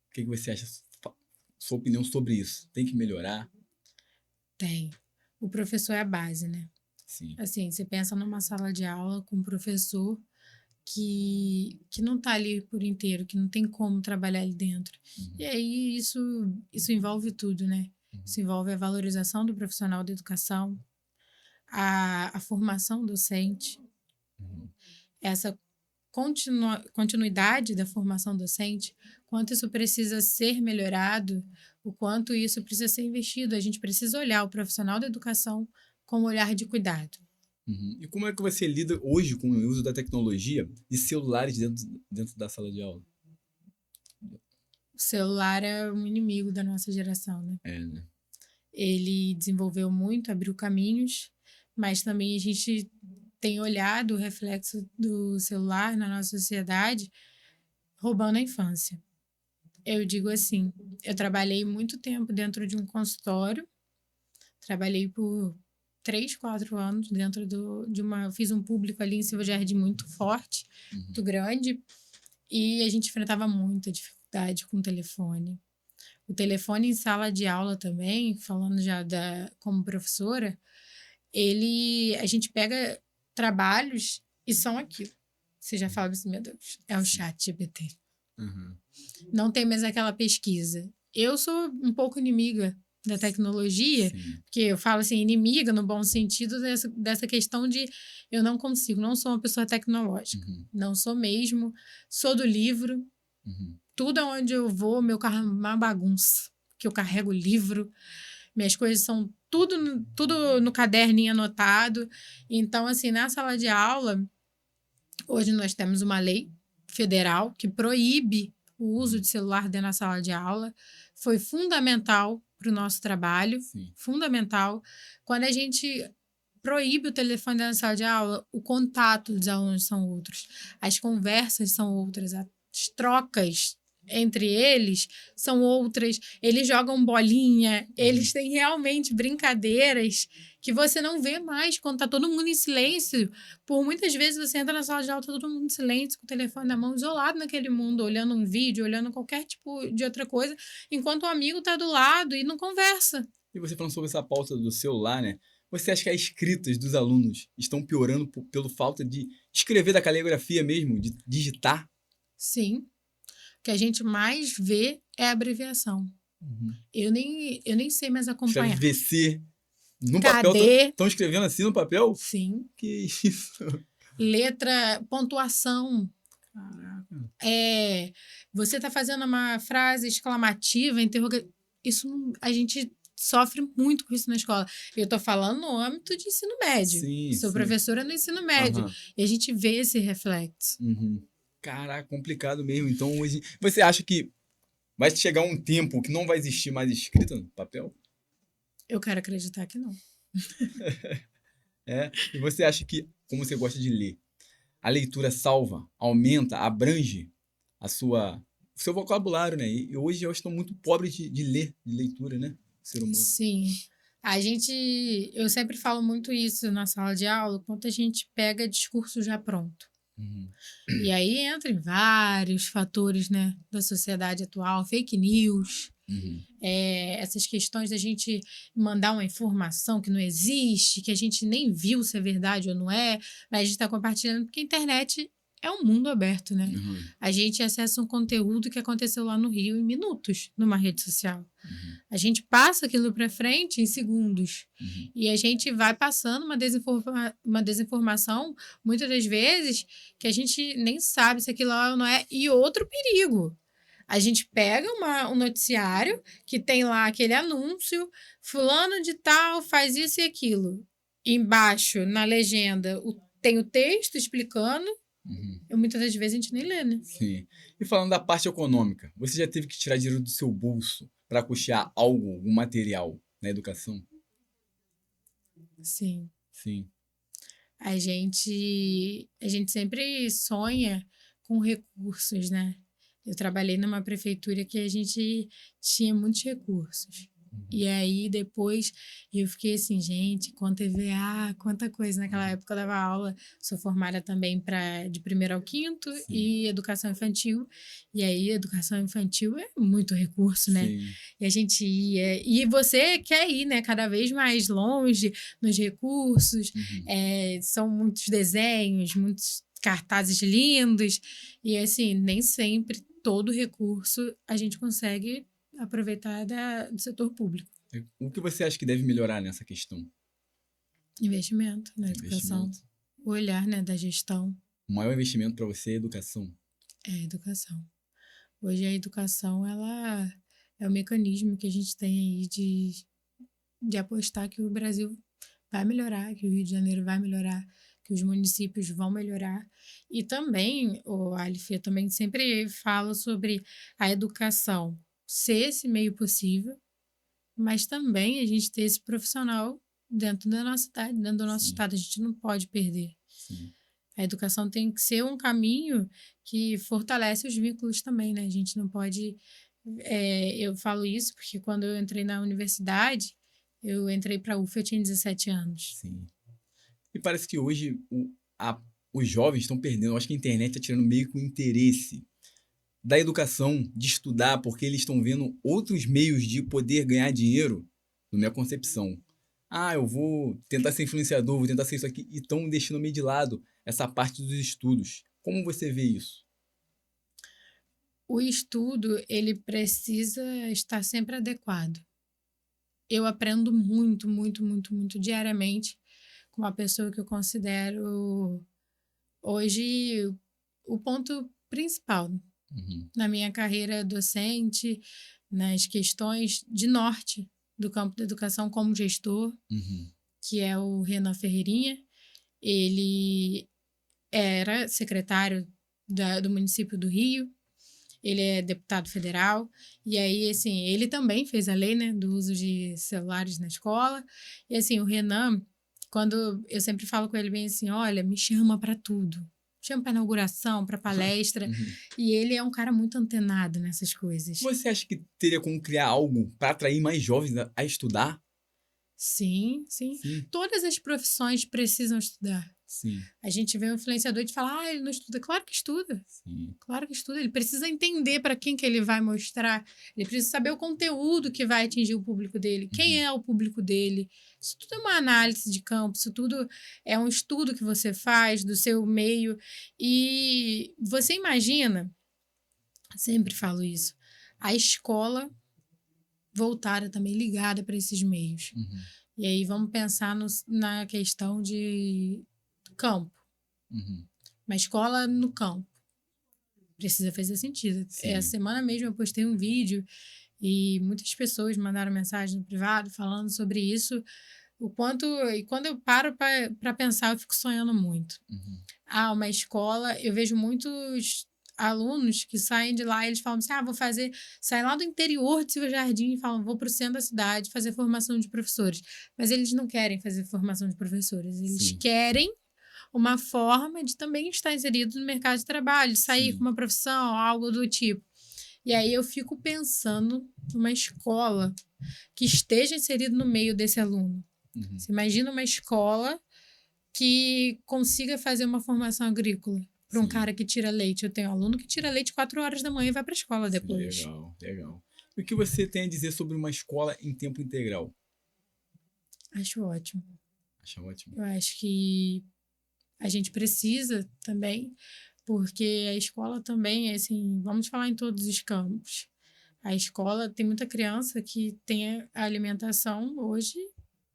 O que você acha? Sua opinião sobre isso? Tem que melhorar? Tem. O professor é a base, né? Sim. Assim, você pensa numa sala de aula com um professor que não está ali por inteiro, que não tem como trabalhar ali dentro. Uhum. E aí isso envolve tudo, né? Isso envolve a valorização do profissional da educação, a formação docente, essa continuidade da formação docente, quanto isso precisa ser melhorado, o quanto isso precisa ser investido. A gente precisa olhar o profissional da educação com um olhar de cuidado. Uhum. E como é que você lida hoje com o uso da tecnologia e celulares dentro da sala de aula? O celular é um inimigo da nossa geração, né? Né? Ele desenvolveu muito, abriu caminhos, mas também a gente tem olhado o reflexo do celular na nossa sociedade, roubando a infância. Eu digo assim, eu trabalhei muito tempo dentro de um consultório, trabalhei por 3, 4 anos dentro fiz um público ali em Silva Jardim muito forte, muito grande, e a gente enfrentava muita dificuldade com o telefone. O telefone em sala de aula também, falando já como professora, a gente pega trabalhos e são aquilo. Você já fala assim, meu Deus, é o chat GPT. Uhum. Não tem mais aquela pesquisa. Eu sou um pouco inimiga da tecnologia, Sim. porque eu falo assim, inimiga no bom sentido dessa questão de eu não consigo, não sou uma pessoa tecnológica. Não sou mesmo, sou do livro. Tudo aonde eu vou, meu carro é uma bagunça, que eu carrego livro, minhas coisas são tudo no caderninho anotado. Então, assim, na sala de aula, hoje nós temos uma lei federal que proíbe o uso de celular dentro da sala de aula. Foi fundamental para o nosso trabalho, fundamental. Quando a gente proíbe o telefone dentro da sala de aula, o contato dos alunos são outros, as conversas são outras, as trocas entre eles são outras, eles jogam bolinha, eles têm realmente brincadeiras que você não vê mais quando tá todo mundo em silêncio. Por muitas vezes você entra na sala de aula, tá todo mundo em silêncio, com o telefone na mão, isolado naquele mundo, olhando um vídeo, olhando qualquer tipo de outra coisa, enquanto o amigo tá do lado e não conversa. E você falando sobre essa pauta do celular, né? Você acha que as escritas dos alunos estão piorando pelo falta de escrever da caligrafia mesmo, de digitar? Sim. O que a gente mais vê é a abreviação. Eu nem sei mais acompanhar. Escreve VC no KD. papel. Estão escrevendo assim no papel? Sim. Que isso? Letra, pontuação. Caraca. Você está fazendo uma frase exclamativa, isso a gente sofre muito com isso na escola. Eu estou falando no âmbito de ensino médio. Sim, Sou professora no ensino médio. E a gente vê esse reflexo. Caraca, complicado mesmo. Então, hoje, você acha que vai chegar um tempo que não vai existir mais escrita no papel? Eu quero acreditar que não. E você acha que, como você gosta de ler, a leitura salva, aumenta, abrange o seu vocabulário, né? E hoje eu estou muito pobre de leitura, né? Ser humano. Sim. Eu sempre falo muito isso na sala de aula, quando a gente pega discurso já pronto. Uhum. E aí entram vários fatores, né, da sociedade atual, fake news, Uhum. essas questões da gente mandar uma informação que não existe, que a gente nem viu se é verdade ou não é, mas a gente está compartilhando porque a internet é um mundo aberto, né? Uhum. A gente acessa um conteúdo que aconteceu lá no Rio em minutos, numa rede social. Uhum. A gente passa aquilo para frente em segundos. Uhum. E a gente vai passando uma desinformação, muitas das vezes, que a gente nem sabe se aquilo é ou não é. E outro perigo. A gente pega um noticiário que tem lá aquele anúncio, fulano de tal faz isso e aquilo. Embaixo, na legenda, tem o texto explicando. Uhum. E muitas das vezes a gente nem lê, né? Sim. E falando da parte econômica, você já teve que tirar dinheiro do seu bolso para custear algo, algum material na educação? Sim. Sim. A gente sempre sonha com recursos, né? Eu trabalhei numa prefeitura que a gente tinha muitos recursos. E aí, depois, eu fiquei assim, gente, quanto EVA, quanta coisa. Naquela época eu dava aula, sou formada também de primeiro ao quinto Sim. e educação infantil. E aí, educação infantil é muito recurso, né? Sim. E a gente ia. E você quer ir, né? Cada vez mais longe nos recursos. Uhum. São muitos desenhos, muitos cartazes lindos. E assim, nem sempre todo recurso a gente consegue aproveitar do setor público. O que você acha que deve melhorar nessa questão? Investimento na educação. Investimento. O olhar, né, da gestão O maior investimento para você é a educação. é a educação. Hoje a educação, ela é o mecanismo que a gente tem aí de apostar que o Brasil vai melhorar, que o Rio de Janeiro vai melhorar, que os municípios vão melhorar. E também, o Alif, eu também sempre falo sobre a educação ser esse meio possível, mas também a gente ter esse profissional dentro da nossa cidade, dentro do nosso Sim. estado. A gente não pode perder. Sim. A educação tem que ser um caminho que fortalece os vínculos também, né? A gente não pode. Eu falo isso porque quando eu entrei na universidade, eu entrei para a UF, eu tinha 17 anos. Sim. E parece que hoje os jovens estão perdendo. Eu acho que a internet está tirando meio que o interesse da educação, de estudar, porque eles estão vendo outros meios de poder ganhar dinheiro, na minha concepção. Ah, eu vou tentar ser influenciador, vou tentar ser isso aqui, e estão deixando meio de lado essa parte dos estudos. Como você vê isso? O estudo, ele precisa estar sempre adequado. Eu aprendo muito, muito, muito, muito diariamente com uma pessoa que eu considero hoje o ponto principal Uhum. na minha carreira docente, nas questões de norte do campo da educação como gestor, Uhum. que é o Renan Ferreirinha. Ele era secretário do município do Rio, ele é deputado federal, e aí, assim, ele também fez a lei, né, do uso de celulares na escola, e assim, o Renan, quando eu sempre falo com ele bem assim, olha, me chama para tudo, chama para inauguração, para palestra, Uhum. e ele é um cara muito antenado nessas coisas. Você acha que teria como criar algo para atrair mais jovens a estudar? Sim, sim. Sim. Todas as profissões precisam estudar. Sim. A gente vê um influenciador e fala, ele não estuda. Claro que estuda. Sim. Claro que estuda. Ele precisa entender para quem que ele vai mostrar. Ele precisa saber o conteúdo que vai atingir o público dele. Quem é o público dele. Isso tudo é uma análise de campo. Isso tudo é um estudo que você faz do seu meio. E você imagina, sempre falo isso, a escola voltada também ligada para esses meios. Uhum. E aí vamos pensar na questão de campo. Uhum. Uma escola no campo. Precisa fazer sentido. Sim. Essa semana mesmo eu postei um vídeo e muitas pessoas mandaram mensagem no privado falando sobre isso. O quanto. E quando eu paro para pensar, eu fico sonhando muito. Uhum. Uma escola, eu vejo muitos alunos que saem de lá e eles falam assim, saem lá do interior de Silva Jardim e falam, vou para o centro da cidade fazer formação de professores. Mas eles não querem fazer formação de professores, eles Sim. querem uma forma de também estar inserido no mercado de trabalho, sair Sim. com uma profissão, algo do tipo. E aí eu fico pensando numa escola que esteja inserido no meio desse aluno. Você imagina uma escola que consiga fazer uma formação agrícola. para um Sim. cara que tira leite. Eu tenho aluno que tira leite 4 horas da manhã e vai para a escola depois. Legal, legal. E o que você tem a dizer sobre uma escola em tempo integral? Acho ótimo. Acho ótimo. Eu acho que a gente precisa também, porque a escola também, assim, vamos falar em todos os campos. A escola tem muita criança que tem a alimentação hoje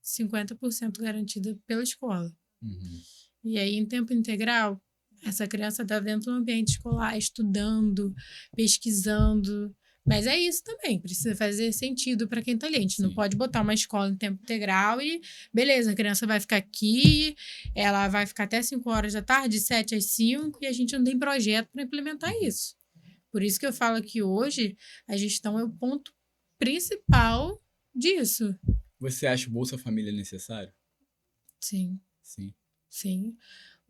50% garantida pela escola. Uhum. E aí, em tempo integral, essa criança está dentro do ambiente escolar, estudando, pesquisando. Mas é isso também, precisa fazer sentido para quem está ali. A gente não Sim. pode botar uma escola em tempo integral e, beleza, a criança vai ficar aqui, ela vai ficar até 5 horas da tarde, de 7 às 5, e a gente não tem projeto para implementar isso. Por isso que eu falo que hoje a gestão é o ponto principal disso. Você acha o Bolsa Família necessário? Sim. Sim. Sim,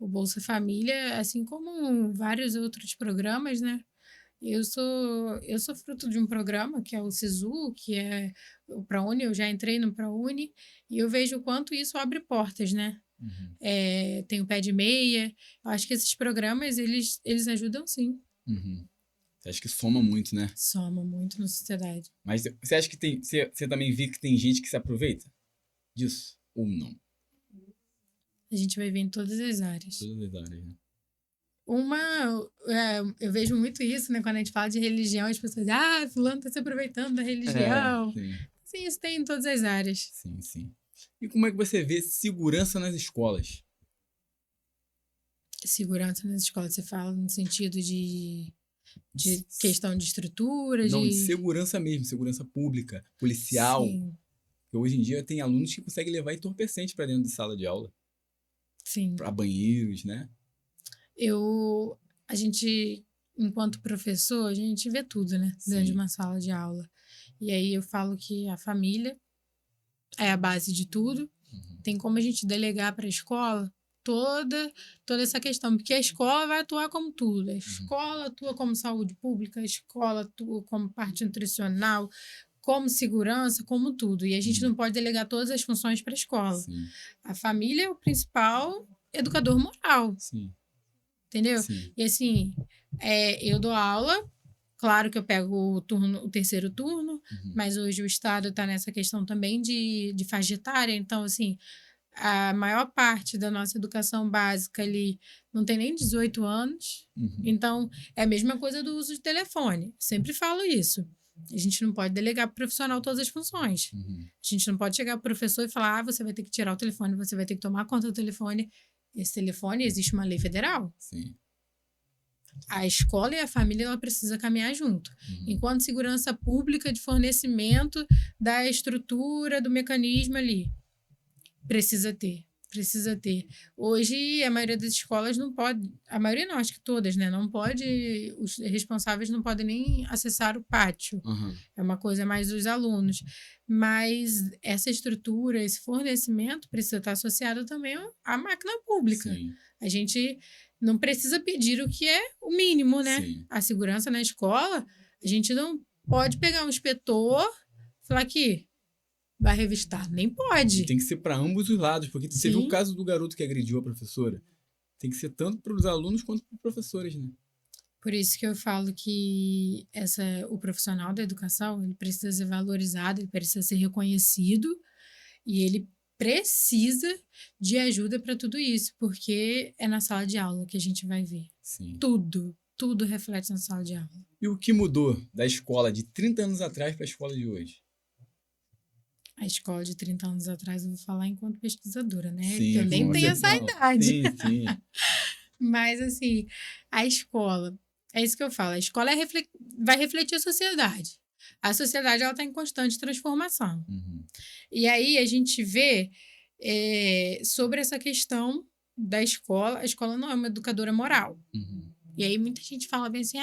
o Bolsa Família, assim como vários outros programas, né? Eu sou fruto de um programa que é o SISU, que é o ProUni, eu já entrei no ProUni, e eu vejo o quanto isso abre portas, né? Uhum. Tem o Pé de Meia, eu acho que esses programas, eles ajudam sim, Uhum. Você acha que soma muito, né? soma muito na sociedade. Mas você acha que tem. Você também vê que tem gente que se aproveita disso? Ou não? A gente vai ver em todas as áreas. Todas as áreas, né? Eu vejo muito isso, né? Quando a gente fala de religião, as pessoas, fulano tá se aproveitando da religião. Sim, Sim, isso tem em todas as áreas. sim, sim. E como é que você vê segurança nas escolas? Segurança nas escolas, você fala no sentido de questão de estrutura, Não, de de... segurança mesmo, segurança pública, policial. Sim, Porque hoje em dia tem alunos que conseguem levar entorpecente para dentro de sala de aula, sim. para banheiros, né? A gente, enquanto professor, a gente vê tudo, né? Dentro de Sim. uma sala de aula. E aí eu falo que a família é a base de tudo. Uhum. Tem como a gente delegar para a escola toda essa questão, porque a escola vai atuar como tudo. A escola atua como saúde pública, a escola atua como parte nutricional, como segurança, como tudo. E a gente não pode delegar todas as funções para a escola. Sim, A família é o principal educador moral, sim, entendeu? sim. E assim, eu dou aula. Claro que eu pego o terceiro turno, Uhum. mas hoje o Estado está nessa questão também de faixa etária. Então, assim, a maior parte da nossa educação básica ali não tem nem 18 anos. Uhum. Então, é a mesma coisa do uso de telefone. Sempre falo isso. A gente não pode delegar para o profissional todas as funções. Uhum. A gente não pode chegar para o professor e falar: você vai ter que tirar o telefone, você vai ter que tomar conta do telefone. Esse telefone, existe uma lei federal. Sim. A escola e a família ela precisa caminhar junto. Uhum. Enquanto segurança pública de fornecimento da estrutura, do mecanismo ali. Precisa ter. Hoje, a maioria das escolas não pode, a maioria não, acho que todas, né? Não pode, os responsáveis não podem nem acessar o pátio. Uhum. É uma coisa mais dos alunos. Mas essa estrutura, esse fornecimento precisa estar associado também à máquina pública. Sim. A gente não precisa pedir o que é o mínimo, né? Sim. A segurança na escola, a gente não pode pegar um inspetor e falar que vai revistar. Nem pode. E tem que ser para ambos os lados, porque você viu o caso do garoto que agrediu a professora? Tem que ser tanto para os alunos quanto para os professores, né? Por isso que eu falo que o profissional da educação ele precisa ser valorizado, ele precisa ser reconhecido e ele precisa de ajuda para tudo isso, porque é na sala de aula que a gente vai ver. Sim. Tudo reflete na sala de aula. E o que mudou da escola de 30 anos atrás para a escola de hoje? A escola de 30 anos atrás, eu vou falar enquanto pesquisadora, né? Sim, que eu nem com tenho certeza. essa idade. Sim, sim. Mas, assim, a escola, é isso que eu falo, a escola vai refletir a sociedade. A sociedade, ela está em constante transformação. Uhum. E aí, a gente vê sobre essa questão da escola, a escola não é uma educadora moral. Uhum. E aí, muita gente fala bem assim,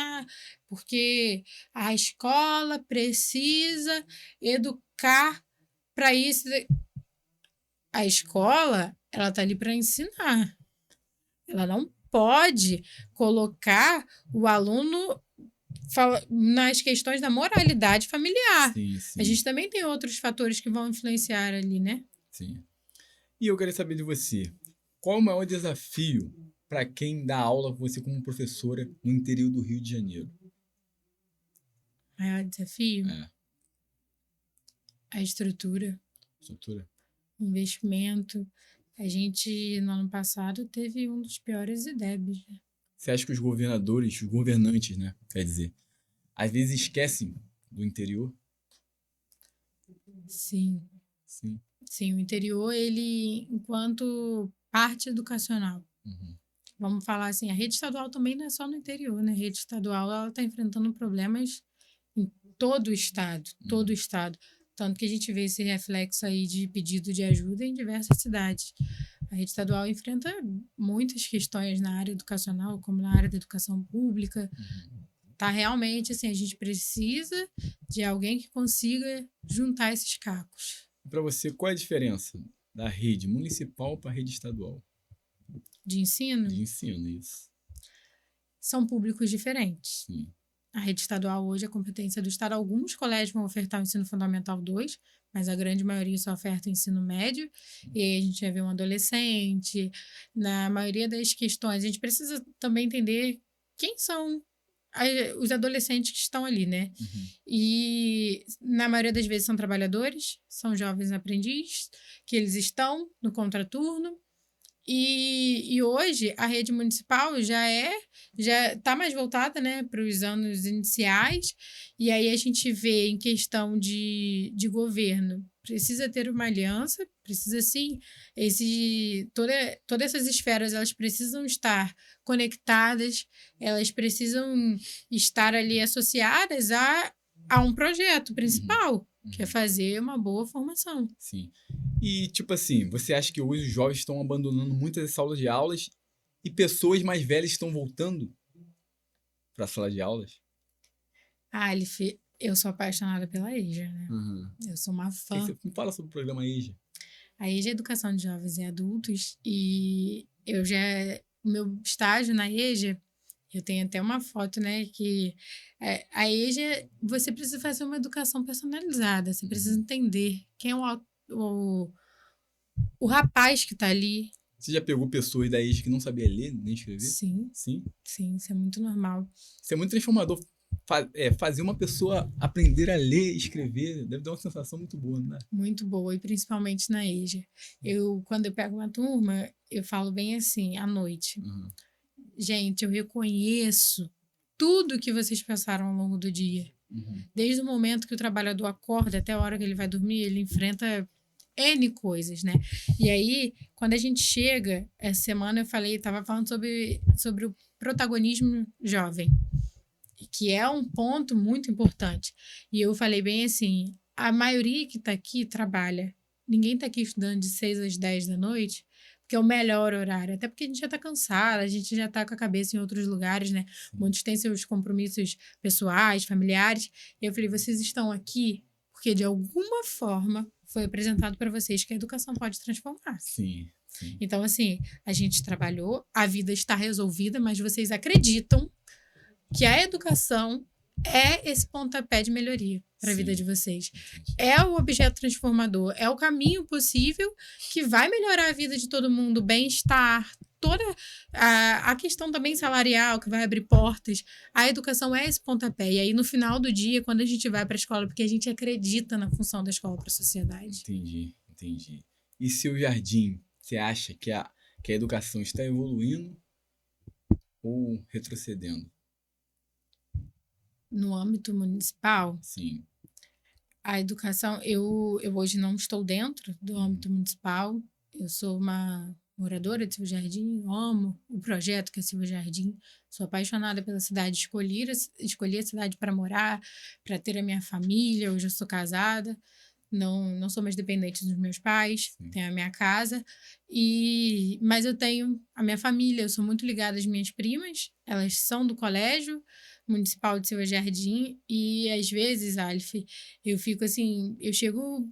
porque a escola precisa educar para isso. A escola, ela tá ali para ensinar. Ela não pode colocar o aluno nas questões da moralidade familiar. Sim, sim. A gente também tem outros fatores que vão influenciar ali, né? Sim. E eu queria saber de você, qual o maior desafio para quem dá aula, você como professora, no interior do Rio de Janeiro? Maior desafio, É, a estrutura, estrutura? o investimento. A gente, no ano passado, teve um dos piores IDEBs, né? Você acha que os governadores, os governantes, né, quer dizer, às vezes esquecem do interior? Sim, Sim. sim. O interior, ele, enquanto parte educacional, Uhum. vamos falar assim, a rede estadual também não é só no interior, né? A rede estadual, ela está enfrentando problemas em todo o estado, todo o estado. Tanto que a gente vê esse reflexo aí de pedido de ajuda em diversas cidades. A rede estadual enfrenta muitas questões na área educacional, como na área da educação pública. Tá realmente assim, a gente precisa de alguém que consiga juntar esses cacos Para você, qual é a diferença da rede municipal para a rede estadual de ensino. de ensino? Isso. São públicos diferentes. Sim. A rede estadual hoje é competência do Estado. Alguns colégios vão ofertar o ensino fundamental 2, mas a grande maioria só oferta o ensino médio. E aí a gente vai ver um adolescente. Na maioria das questões, a gente precisa também entender quem são os adolescentes que estão ali, né? Uhum. E na maioria das vezes são trabalhadores, são jovens aprendizes, que eles estão no contraturno. E hoje a rede municipal já está mais voltada, né, para os anos iniciais, e aí a gente vê em questão de governo, precisa ter uma aliança, precisa sim, todas essas esferas elas precisam estar conectadas, elas precisam estar ali associadas a um projeto principal, que é fazer uma boa formação. Sim. E, tipo assim, você acha que hoje os jovens estão abandonando muitas salas de aulas e pessoas mais velhas estão voltando para a sala de aulas? Aleph, eu sou apaixonada pela EJA, né? Uhum. Eu sou uma Que fã. você me fala sobre o programa EJA? A EJA é Educação de Jovens e Adultos e o meu estágio na EJA, eu tenho até uma foto, né, que a EJA, você precisa fazer uma educação personalizada, você precisa entender quem é o, o rapaz que está ali. Você já pegou pessoas da EJA que não sabia ler nem escrever? Sim, Sim. sim, isso é muito normal. Isso é muito transformador. Fazer uma pessoa aprender a ler e escrever deve dar uma sensação muito boa, né? Muito boa, e principalmente na EJA. Quando eu pego uma turma, eu falo bem assim, à noite. Uhum. Gente, eu reconheço tudo que vocês passaram ao longo do dia. Uhum. Desde o momento que o trabalhador acorda até a hora que ele vai dormir, ele enfrenta N coisas, né? E aí, quando a gente chega, essa semana eu estava falando sobre o protagonismo jovem, que é um ponto muito importante. E eu falei bem assim, a maioria que está aqui trabalha. Ninguém está aqui estudando de 6 às 10 da noite, porque é o melhor horário. Até porque a gente já está cansada, a gente já está com a cabeça em outros lugares, né? Muitos têm seus compromissos pessoais, familiares. E eu falei, vocês estão aqui porque de alguma forma foi apresentado para vocês que a educação pode transformar. Sim, sim. Então, assim, a gente trabalhou, a vida está resolvida, mas vocês acreditam que a educação é esse pontapé de melhoria para a vida de vocês. É o objeto transformador, é o caminho possível que vai melhorar a vida de todo mundo, bem-estar, toda a questão também salarial, que vai abrir portas. A educação é esse pontapé. E aí, no final do dia, quando a gente vai para a escola, porque a gente acredita na função da escola para a sociedade. Entendi. E seu jardim, você acha que a educação está evoluindo ou retrocedendo? No âmbito municipal, Sim. a educação, eu hoje não estou dentro do âmbito municipal, eu sou uma moradora de Silva Jardim, amo o projeto que é Silva Jardim, sou apaixonada pela cidade, escolhi a cidade para morar, para ter a minha família, hoje eu sou casada, não sou mais dependente dos meus pais, tenho a minha casa, mas eu tenho a minha família, eu sou muito ligada às minhas primas, elas são do colégio municipal de Silva Jardim, e às vezes, Aleph, eu fico assim, eu chego,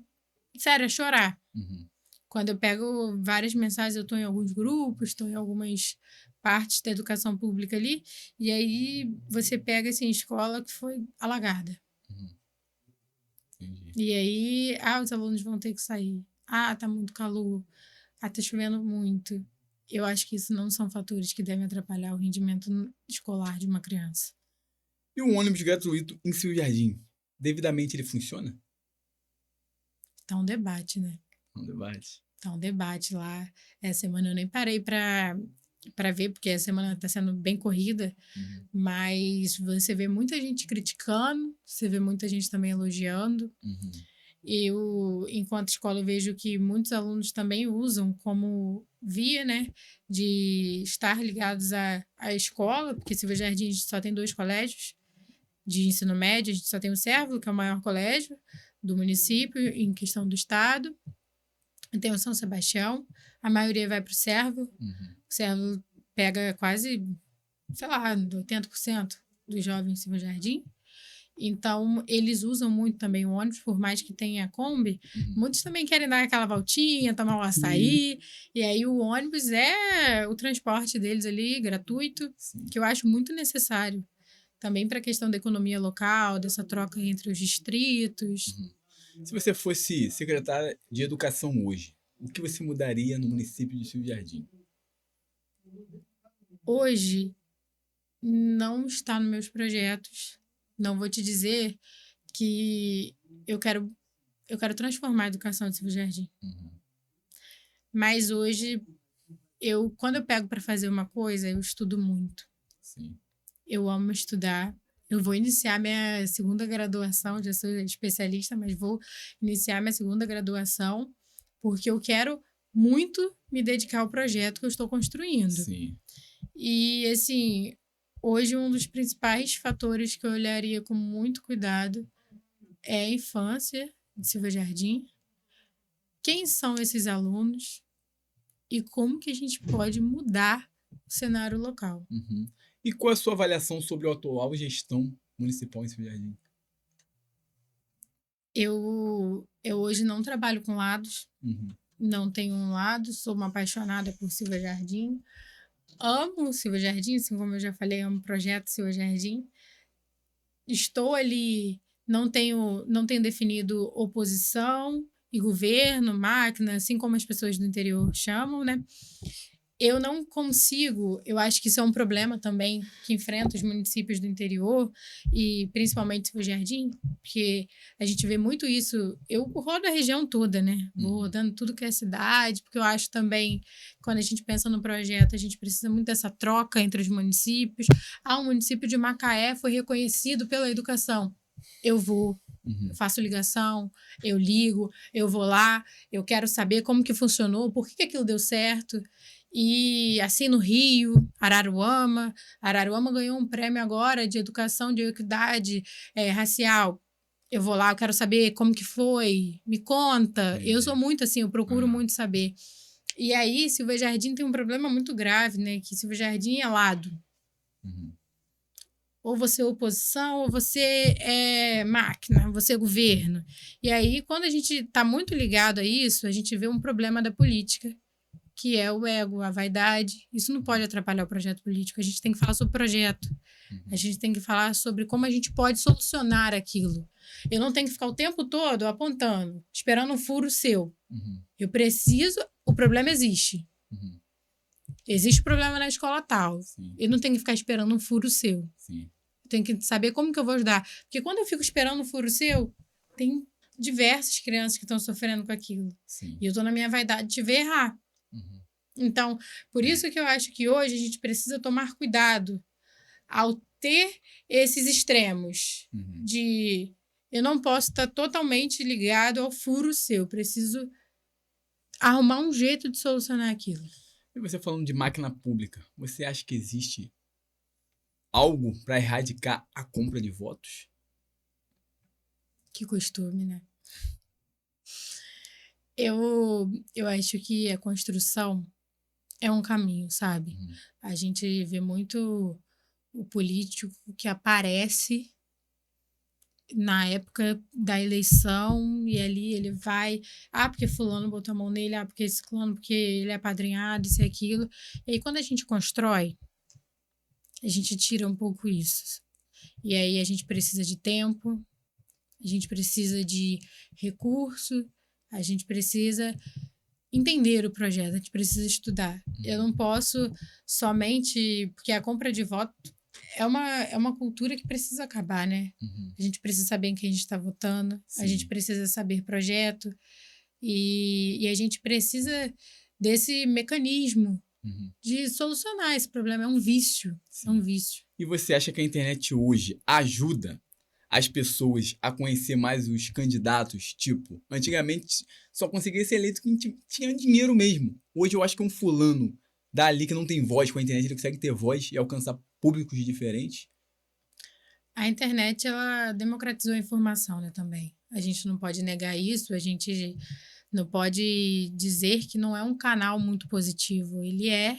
sério, a chorar. Uhum. Quando eu pego várias mensagens, eu estou em alguns grupos, estou em algumas partes da educação pública ali, e aí você pega, assim, escola que foi alagada. Entendi. E aí, os alunos vão ter que sair. Tá muito calor. Tá chovendo muito. eu acho que isso não são fatores que devem atrapalhar o rendimento escolar de uma criança. E um ônibus gratuito em Silvio Jardim? Devidamente ele funciona? Tá um debate, né? Um debate. Tá um debate lá. Essa semana eu nem parei para ver, porque a semana está sendo bem corrida, mas você vê muita gente criticando, você vê muita gente também elogiando. Eu, enquanto escola, eu vejo que muitos alunos também usam como via, né, de estar ligados à escola, porque Silvio Jardim a gente só tem 2 colégios de ensino médio, a gente só tem o Cérvulo, que é o maior colégio do município, em questão do estado, tem o São Sebastião, a maioria vai para o Cérvulo, o Cérvulo pega quase, sei lá, 80% dos jovens em Silvio Jardim. Então, eles usam muito também o ônibus, por mais que tenha a Kombi. Muitos também querem dar aquela voltinha, tomar um açaí. E aí, o ônibus é o transporte deles ali, gratuito, que eu acho muito necessário. Também para a questão da economia local, dessa troca entre os distritos. Se você fosse secretária de Educação hoje, o que você mudaria no município de Silvio Jardim? Hoje, não está nos meus projetos. Não vou te dizer que eu quero transformar a educação de Silvio Jardim. Mas hoje, quando eu pego para fazer uma coisa, eu estudo muito. Sim. Eu amo estudar. Eu vou iniciar minha segunda graduação, já sou especialista, mas vou iniciar minha segunda graduação, porque eu quero muito me dedicar ao projeto que eu estou construindo. Sim. E, assim, hoje um dos principais fatores que eu olharia com muito cuidado é a infância de Silvio Jardim. Quem são esses alunos e como que a gente pode mudar o cenário local. E qual é a sua avaliação sobre a atual gestão municipal em Silvio Jardim? Eu hoje não trabalho com lados, não tenho um lado, sou uma apaixonada por Silvio Jardim. Amo o Silvio Jardim, assim como eu já falei, amo o projeto Silvio Jardim. Estou ali, não tenho definido oposição e governo, máquina, assim como as pessoas do interior chamam, né? Eu não consigo, eu acho que isso é um problema também que enfrenta os municípios do interior e principalmente Silvio Jardim, porque a gente vê muito isso. Eu rodo a região toda, né? Vou rodando tudo que é cidade, porque eu acho também, quando a gente pensa no projeto, a gente precisa muito dessa troca entre os municípios. O município de Macaé foi reconhecido pela educação. Eu vou, eu faço ligação, eu ligo, eu vou lá, eu quero saber como que funcionou, por que aquilo deu certo. E assim no Rio, Araruama ganhou um prêmio agora de educação de equidade racial. Eu vou lá, eu quero saber como que foi, me conta. Eu sou muito assim, eu procuro muito saber. E aí, Silvio Jardim tem um problema muito grave, né? Que Silvio Jardim é lado. Ou você é oposição, ou você é máquina, você é governo. E aí, quando a gente está muito ligado a isso, a gente vê um problema da política, que é o ego, a vaidade. Isso não pode atrapalhar o projeto político. A gente tem que falar sobre o projeto. A gente tem que falar sobre como a gente pode solucionar aquilo. Eu não tenho que ficar o tempo todo apontando, esperando um furo seu. Eu preciso... O problema existe. Existe problema na escola tal. Eu não tenho que ficar esperando um furo seu. Eu tenho que saber como que eu vou ajudar. Porque quando eu fico esperando um furo seu, tem diversas crianças que estão sofrendo com aquilo. E eu estou na minha vaidade de ver errar. Então, por isso que eu acho que hoje a gente precisa tomar cuidado ao ter esses extremos de eu não posso estar totalmente ligado ao furo seu, preciso arrumar um jeito de solucionar aquilo. E você falando de máquina pública, você acha que existe algo para erradicar a compra de votos? Que costume, né? Eu acho que a construção é um caminho, sabe? A gente vê muito o político que aparece na época da eleição e ali ele vai, porque fulano botou a mão nele, porque esse fulano, porque ele é apadrinhado, isso e aquilo. E aí quando a gente constrói, a gente tira um pouco isso. E aí a gente precisa de tempo, a gente precisa de recurso, a gente precisa entender o projeto, a gente precisa estudar. Eu não posso somente... Porque a compra de voto é uma cultura que precisa acabar, né? Uhum. A gente precisa saber em quem a gente está votando, a gente Sim. precisa saber projeto e a gente precisa desse mecanismo Uhum. de solucionar esse problema. É um vício, Sim. é um vício. E você acha que a internet hoje ajuda as pessoas a conhecer mais os candidatos? Tipo, antigamente só conseguia ser eleito quem tinha dinheiro mesmo. Hoje eu acho que um fulano dali que não tem voz, com a internet ele consegue ter voz e alcançar públicos diferentes. A internet, ela democratizou a informação, né, também. A gente não pode negar isso, a gente não pode dizer que não é um canal muito positivo. Ele é.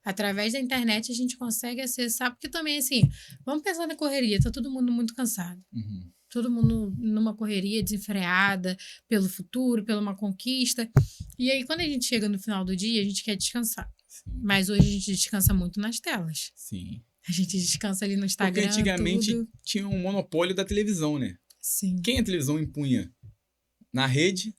Através da internet a gente consegue acessar, porque também, assim, vamos pensar na correria, tá todo mundo muito cansado. Uhum. Todo mundo numa correria desenfreada pelo futuro, pela uma conquista. E aí, quando a gente chega no final do dia, a gente quer descansar. Sim. Mas hoje a gente descansa muito nas telas. Sim. A gente descansa ali no Porque Instagram, antigamente tudo. tinha um monopólio da televisão, né? Sim. Quem a televisão impunha na rede,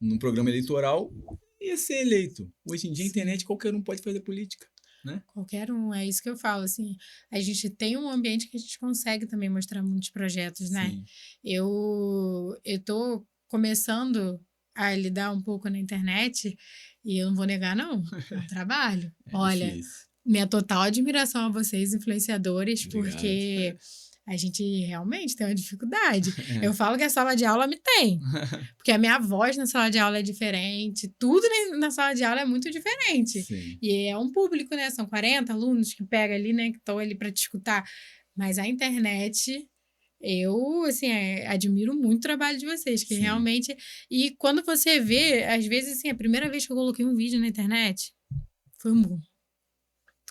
no programa eleitoral, ia ser eleito. Hoje em dia, a Sim. internet, qualquer um pode fazer política, né? Qualquer um, é isso que eu falo, assim. A gente tem um ambiente que a gente consegue também mostrar muitos projetos, né? Sim. Eu tô começando a lidar um pouco na internet e eu não vou negar, não. É um trabalho. É Olha, difícil. minha total admiração a vocês, influenciadores, Obrigado. porque a gente realmente tem uma dificuldade. É. Eu falo que a sala de aula me tem, porque a minha voz na sala de aula é diferente, tudo na sala de aula é muito diferente. Sim. E é um público, né? São 40 alunos que pega ali, né? Que estão ali para te escutar. Mas a internet, eu, assim, admiro muito o trabalho de vocês, que Sim. realmente... E quando você vê, às vezes, assim, a primeira vez que eu coloquei um vídeo na internet, foi um boom.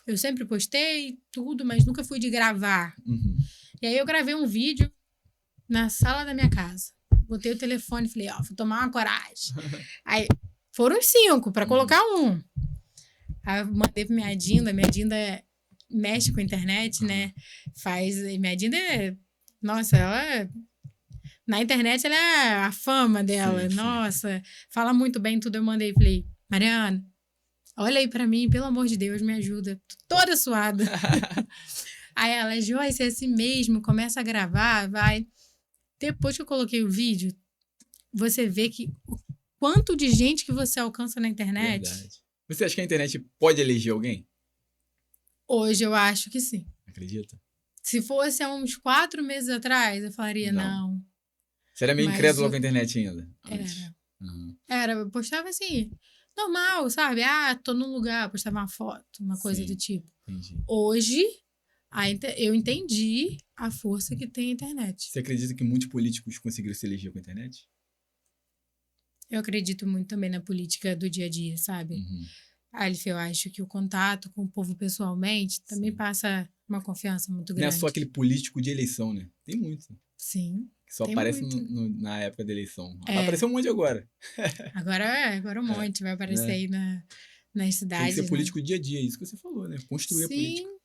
Eu sempre postei tudo, mas nunca fui de gravar. Uhum. E aí eu gravei um vídeo na sala da minha casa. Botei o telefone e falei, ó, vou tomar uma coragem. Aí foram 5 para colocar um. Aí eu mandei pra minha Dinda mexe com a internet, né? Minha Dinda é... Nossa, ela... Na internet, ela é a fama dela. Sim, sim. Nossa, fala muito bem tudo. Eu mandei, falei, Mariana, olha aí pra mim, pelo amor de Deus, me ajuda. Tô toda suada. Aí ela, Joyce, é assim mesmo, começa a gravar, vai. Depois que eu coloquei o vídeo, você vê que o quanto de gente que você alcança na internet. Verdade. Você acha que a internet pode eleger alguém? Hoje eu acho que sim. Acredita? Se fosse há uns 4 meses atrás, eu falaria não. Você era meio Mas incrédulo eu- com a internet ainda? Antes. Era. Uhum. Era, eu postava assim, normal, sabe? Ah, tô num lugar, postava uma foto, uma coisa Sim. do tipo. Entendi. Hoje, eu entendi a força que tem a internet. Você acredita que muitos políticos conseguiram se eleger com a internet? Eu acredito muito também na política do dia a dia, sabe? Uhum. Alif, eu acho que o contato com o povo pessoalmente também Sim. passa uma confiança muito Não é grande. só aquele político de eleição, né? Tem muito. Sim. Que só Tem aparece muito. na época da eleição. É. Vai aparecer um monte agora. Agora um monte vai aparecer né? aí nas Tem que cidades, ser né? político dia a dia, isso que você falou, né? Construir a política. Sim.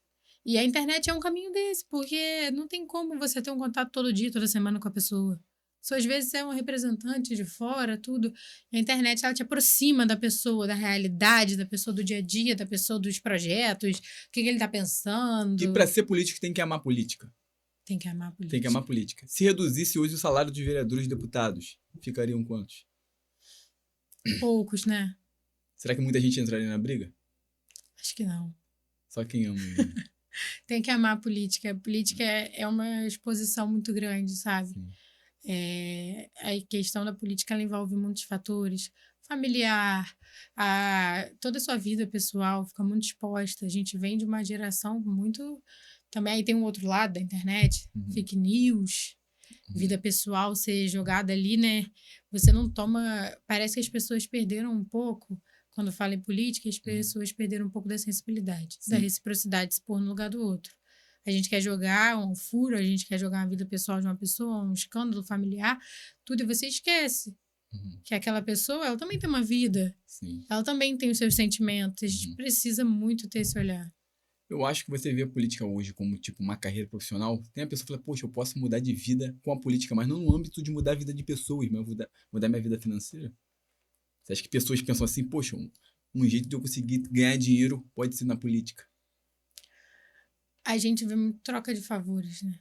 E a internet é um caminho desse, porque não tem como você ter um contato todo dia, toda semana com a pessoa. Só às vezes é um representante de fora, tudo. A internet, ela te aproxima da pessoa, da realidade, da pessoa do dia a dia, da pessoa dos projetos, o que ele tá pensando. E para ser político tem que amar política. Tem que amar a política. Tem que amar política. Se reduzisse hoje o salário dos vereadores e deputados, ficariam quantos? Poucos, né? Será que muita gente entraria na briga? Acho que não. Só quem ama. Né? Tem que amar a política. A política é uma exposição muito grande, sabe? Sim. A questão da política ela envolve muitos fatores. Familiar, toda a sua vida pessoal fica muito exposta. A gente vem de uma geração muito... Também aí tem um outro lado da internet, Uhum. fake news, vida pessoal ser jogada ali, né? Você não toma... Parece que as pessoas perderam um pouco, quando fala em política, as pessoas perderam um pouco da sensibilidade, da Sim. reciprocidade, de se pôr no lugar do outro. A gente quer jogar um furo, a gente quer jogar a vida pessoal de uma pessoa, um escândalo familiar, tudo, e você esquece Uhum. que aquela pessoa, ela também tem uma vida, Sim. ela também tem os seus sentimentos, a gente Uhum. precisa muito ter esse olhar. Eu acho que você vê a política hoje como, tipo, uma carreira profissional. Tem a pessoa que fala, poxa, eu posso mudar de vida com a política, mas não no âmbito de mudar a vida de pessoas, mas mudar minha vida financeira. Você acha que pessoas pensam assim, poxa, um jeito de eu conseguir ganhar dinheiro pode ser na política? A gente vê muito troca de favores, né?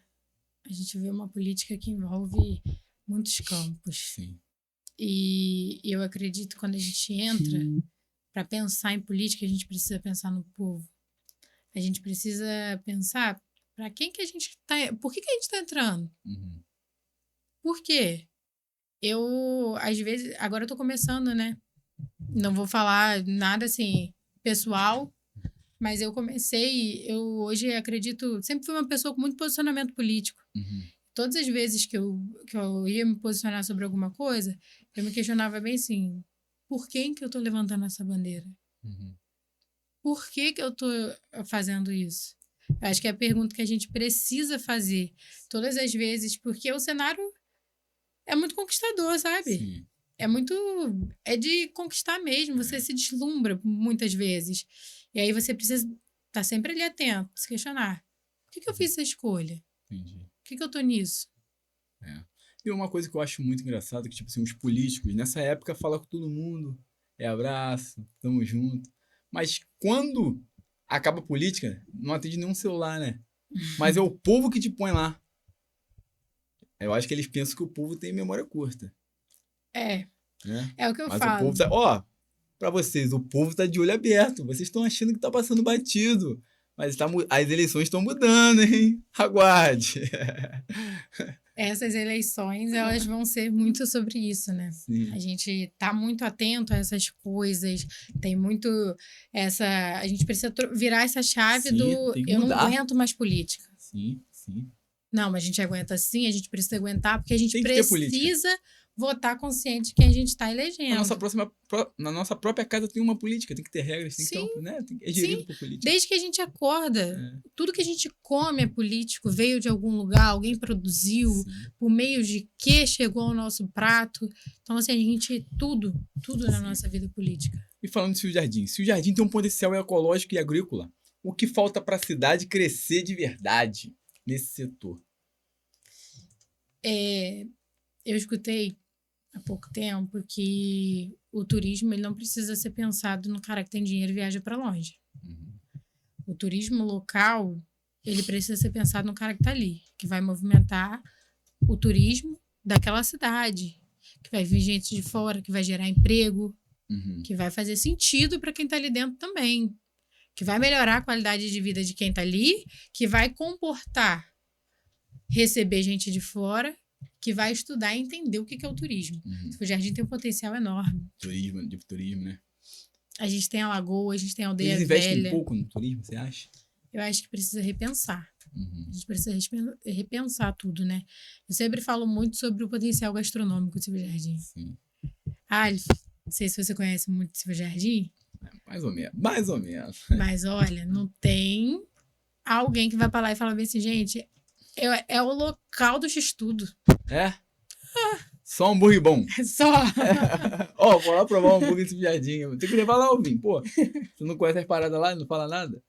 A gente vê uma política que envolve muitos campos. Sim. E eu acredito que quando a gente entra para pensar em política, a gente precisa pensar no povo. A gente precisa pensar para quem que a gente tá, por que a gente está entrando? Uhum. Por quê? Eu, às vezes, agora eu tô começando, né? Não vou falar nada assim pessoal, mas eu hoje acredito, sempre fui uma pessoa com muito posicionamento político. Uhum. Todas as vezes que eu ia me posicionar sobre alguma coisa, eu me questionava bem assim, por quem que eu tô levantando essa bandeira? Uhum. Por que que eu tô fazendo isso? Eu acho que é a pergunta que a gente precisa fazer todas as vezes, porque o cenário é muito conquistador, sabe? Sim. É de conquistar mesmo, você se deslumbra muitas vezes. E aí você precisa estar sempre ali atento, se questionar. Por que eu fiz essa escolha? Entendi. Por que eu tô nisso? É. E uma coisa que eu acho muito engraçado é que, tipo assim, os políticos, nessa época, falam com todo mundo, abraço, tamo junto. Mas quando acaba a política, não atende nenhum celular, né? Mas é o povo que te põe lá. Eu acho que eles pensam que o povo tem memória curta, É, né? é o que eu Mas o falo. povo tá... Ó, pra vocês, o povo tá de olho aberto. Vocês estão achando que tá passando batido. Mas as eleições estão mudando, hein? Aguarde. Essas eleições, elas vão ser muito sobre isso, né? Sim. A gente tá muito atento a essas coisas, tem muito essa... A gente precisa virar essa chave Sim, do tem que eu não mudar. aguento mais política. Sim, sim. Não, mas a gente aguenta sim, a gente precisa aguentar, porque a gente Tem que ter política. precisa votar consciente de quem a gente está elegendo. Na nossa própria casa tem uma política, tem que ter regras, tem que ter Sim, né? É gerido por política. desde que a gente acorda, É. tudo que a gente come é político, veio de algum lugar, alguém produziu, Sim. por meio de que chegou ao nosso prato. Então, assim, a gente, tudo na nossa vida é política. E falando de Cio Jardim, Cio Jardim tem um potencial ecológico e agrícola. O que falta para a cidade crescer de verdade nesse setor? Eu escutei há pouco tempo que o turismo ele não precisa ser pensado no cara que tem dinheiro e viaja para longe. Uhum. O turismo local, ele precisa ser pensado no cara que está ali, que vai movimentar o turismo daquela cidade, que vai vir gente de fora, que vai gerar emprego, Uhum. que vai fazer sentido para quem está ali dentro também, que vai melhorar a qualidade de vida de quem está ali, que vai comportar receber gente de fora, que vai estudar e entender o que é o turismo. Uhum. O Jardim tem um potencial enorme. Turismo, né? A gente tem a Lagoa, a gente tem a Aldeia Eles investem Velha. pouco no turismo, você acha? Eu acho que precisa repensar. Uhum. A gente precisa repensar tudo, né? Eu sempre falo muito sobre o potencial gastronômico do Silvio Jardim. Sim. Alf, não sei se você conhece muito o Silvio Jardim. Mais ou menos. Mas olha, não tem alguém que vai pra lá e fala bem assim, gente, é o local do X-Tudo. É? Só um hambúrguer bom. Só. Ó, vou lá provar um hambúrguer nesse Jardim. Tem que levar lá, Alvin. Pô, você não conhece as paradas lá e não fala nada?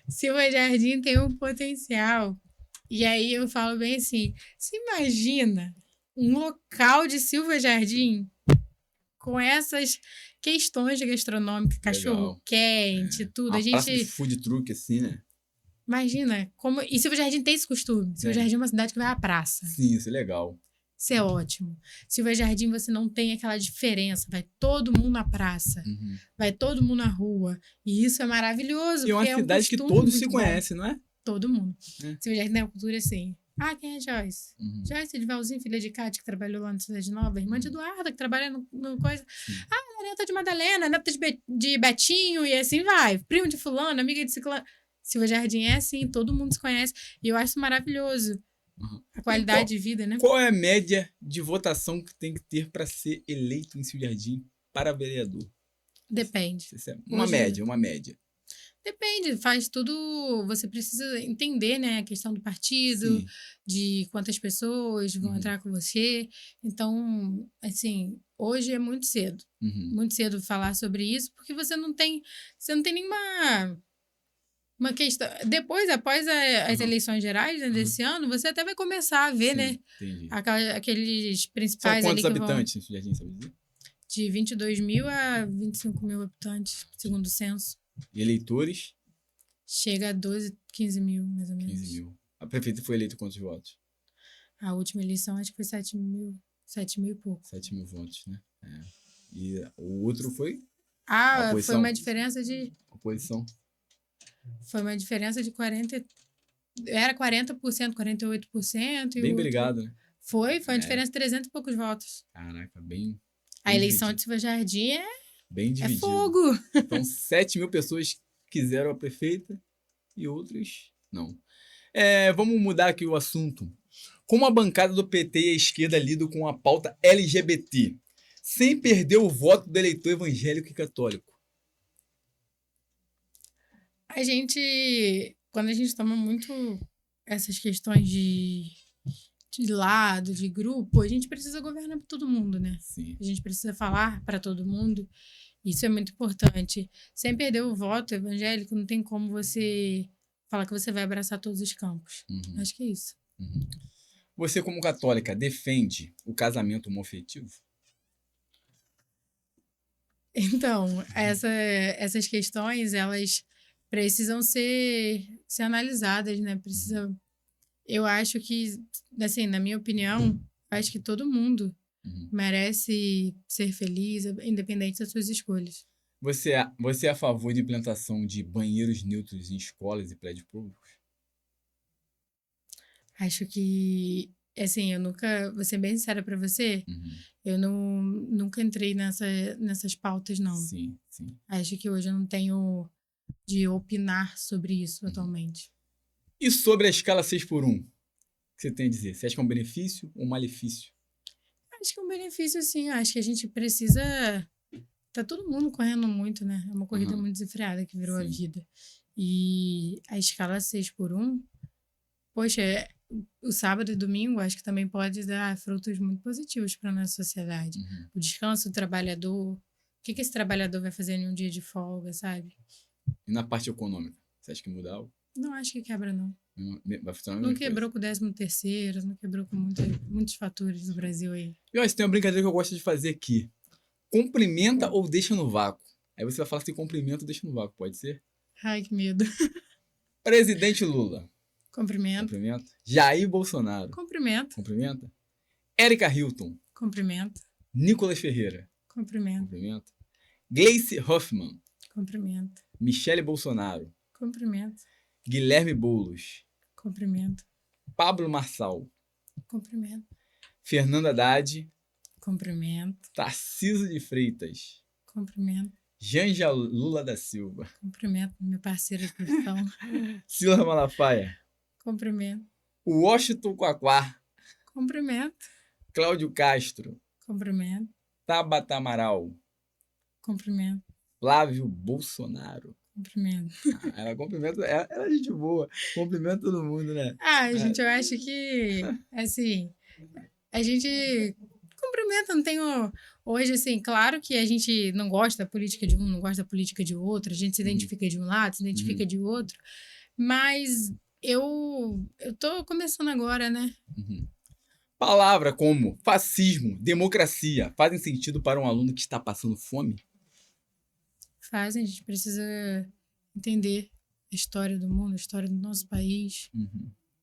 Silvio Jardim tem um potencial. E aí eu falo bem assim, você imagina um local de Silvio Jardim com essas questões gastronômicas, cachorro quente, tudo. Uma A praça de gente food truck, assim, né? imagina como... E Silvio Jardim tem esse costume. Silvio Jardim é uma cidade que vai à praça. Sim, isso é legal. Isso é ótimo. Silvio Jardim você não tem aquela diferença. Vai todo mundo na praça. Uhum. Vai todo mundo na rua. E isso é maravilhoso. E é uma cidade que todos se conhecem, não é? Todo mundo. É. Silvio Jardim tem uma cultura assim. Ah, quem é Joyce? Uhum. Joyce Edvalzinho, filha de Cátia, que trabalhou lá na Cidade Nova. Irmã de Eduarda, que trabalha no coisa. Ah, neta de Madalena, neta de Betinho, e assim vai. Primo de fulano, amiga de ciclano. Silvio Jardim é assim, todo mundo se conhece. E eu acho isso maravilhoso. Uhum. A qualidade de vida, né? Qual é a média de votação que tem que ter para ser eleito em Silvio Jardim para vereador? Depende. Uma média. Depende, faz tudo. Você precisa entender, né? A questão do partido, Sim. de quantas pessoas vão entrar com você. Então, assim, hoje é muito cedo. Muito cedo falar sobre isso, porque você não tem nenhuma. Uma questão. Depois, após as eleições gerais, né, desse ano, você até vai começar a ver, Sim, né? Entendi. Aqueles São principais quantos ali que habitantes em Silvio Jardim, sabe dizer? De 22 mil a 25 mil habitantes, segundo o censo. E eleitores? Chega a 12, 15 mil, mais ou menos. 15 mil. A prefeita foi eleita quantos votos? A última eleição acho que foi 7 mil e pouco. 7 mil votos, né? É. E o outro foi? Ah, Oposição. foi uma diferença de... Oposição. Foi uma diferença de 40... Era 40%, 48%. Bem brigado, né? Foi uma diferença de 300 e poucos votos. Caraca, bem A eleição dividido. de Silva Jardim Bem é dividido. fogo. Então, 7 mil pessoas quiseram a prefeita e outros não. Vamos mudar aqui o assunto. Como a bancada do PT e a esquerda lidam com a pauta LGBT, sem perder o voto do eleitor evangélico e católico? A gente, quando a gente toma muito essas questões de lado, de grupo, a gente precisa governar para todo mundo, né? Sim. A gente precisa falar para todo mundo. Isso é muito importante. Sem perder o voto evangélico, não tem como você falar que você vai abraçar todos os campos. Uhum. Acho que é isso. Uhum. Você, como católica, defende o casamento homoafetivo? Então, essas questões, elas precisam ser analisadas, né? Eu acho que, assim, na minha opinião, acho que todo mundo merece ser feliz, independente das suas escolhas. Você é a favor de implantação de banheiros neutros em escolas e prédios públicos? Acho que, assim, eu nunca, vou ser bem sincera pra você, eu nunca entrei nessas pautas, não. Sim, sim. Acho que hoje eu não tenho de opinar sobre isso atualmente. E sobre a escala 6x1? O que você tem a dizer? Você acha que é um benefício ou um malefício? Acho que é um benefício, sim. Acho que a gente precisa... Tá todo mundo correndo muito, né? É uma corrida muito desenfreada que virou a vida. E a escala 6x1, poxa, o sábado e domingo acho que também pode dar frutos muito positivos para a nossa sociedade. O descanso do trabalhador, o que esse trabalhador vai fazer em um dia de folga, sabe? E na parte econômica? Você acha que muda algo? Não acho que quebra, não. Vai funcionar a Não mesma quebrou coisa? com o 13º, não quebrou com muitos fatores do Brasil aí. E olha, tem uma brincadeira que eu gosto de fazer aqui. Cumprimenta ou deixa no vácuo? Aí você vai falar se cumprimenta ou deixa no vácuo, pode ser? Ai, que medo. Presidente Lula. Cumprimento. Cumprimenta. Jair Bolsonaro. Cumprimento. Cumprimenta. Érica Hilton. Cumprimento. Nicolas Ferreira. Cumprimento. Cumprimenta. Gleice Hoffmann. Cumprimento. Michele Bolsonaro. Cumprimento. Guilherme Boulos. Cumprimento. Pablo Marçal. Cumprimento. Fernando Haddad. Cumprimento. Tarcísio de Freitas. Cumprimento. Janja Lula da Silva. Cumprimento, meu parceiro de profissão. Silas Malafaia. Cumprimento. Washington Quaquá. Cumprimento. Cláudio Castro. Cumprimento. Tabata Amaral. Cumprimento. Flávio Bolsonaro. Cumprimento. Ela cumprimenta, ela é gente boa. Cumprimenta todo mundo, né? Gente, eu acho que, assim, a gente cumprimenta, não tenho... Hoje, assim, claro que a gente não gosta da política de um, não gosta da política de outro, a gente se identifica de um lado, se identifica de outro, mas eu tô começando agora, né? Palavra como fascismo, democracia, fazem sentido para um aluno que está passando fome? Fazem, a gente precisa entender a história do mundo, a história do nosso país.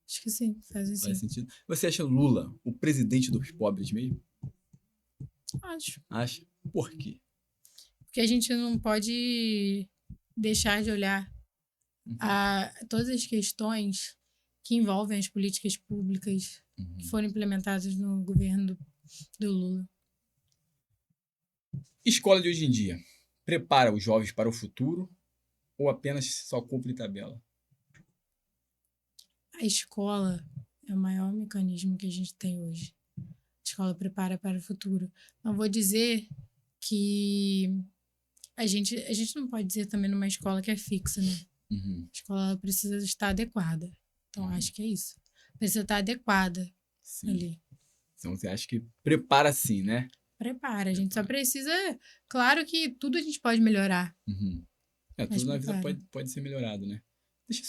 Acho que sim, fazem sim. Faz sentido. Você acha Lula o presidente dos pobres mesmo? Acho. Acha? Por quê? Porque a gente não pode deixar de olhar todas as questões que envolvem as políticas públicas que foram implementadas no governo do Lula. Escola de hoje em dia prepara os jovens para o futuro ou apenas só cumpre tabela? A escola é o maior mecanismo que a gente tem hoje. A escola prepara para o futuro. Não vou dizer que a gente não pode dizer também numa escola que é fixa, né? A escola precisa estar adequada. Então, acho que é isso. Precisa estar adequada ali. Então, você acha que prepara sim, né? Prepara. A gente só precisa... Claro que tudo a gente pode melhorar. Tudo na vida pode ser melhorado, né? Deixa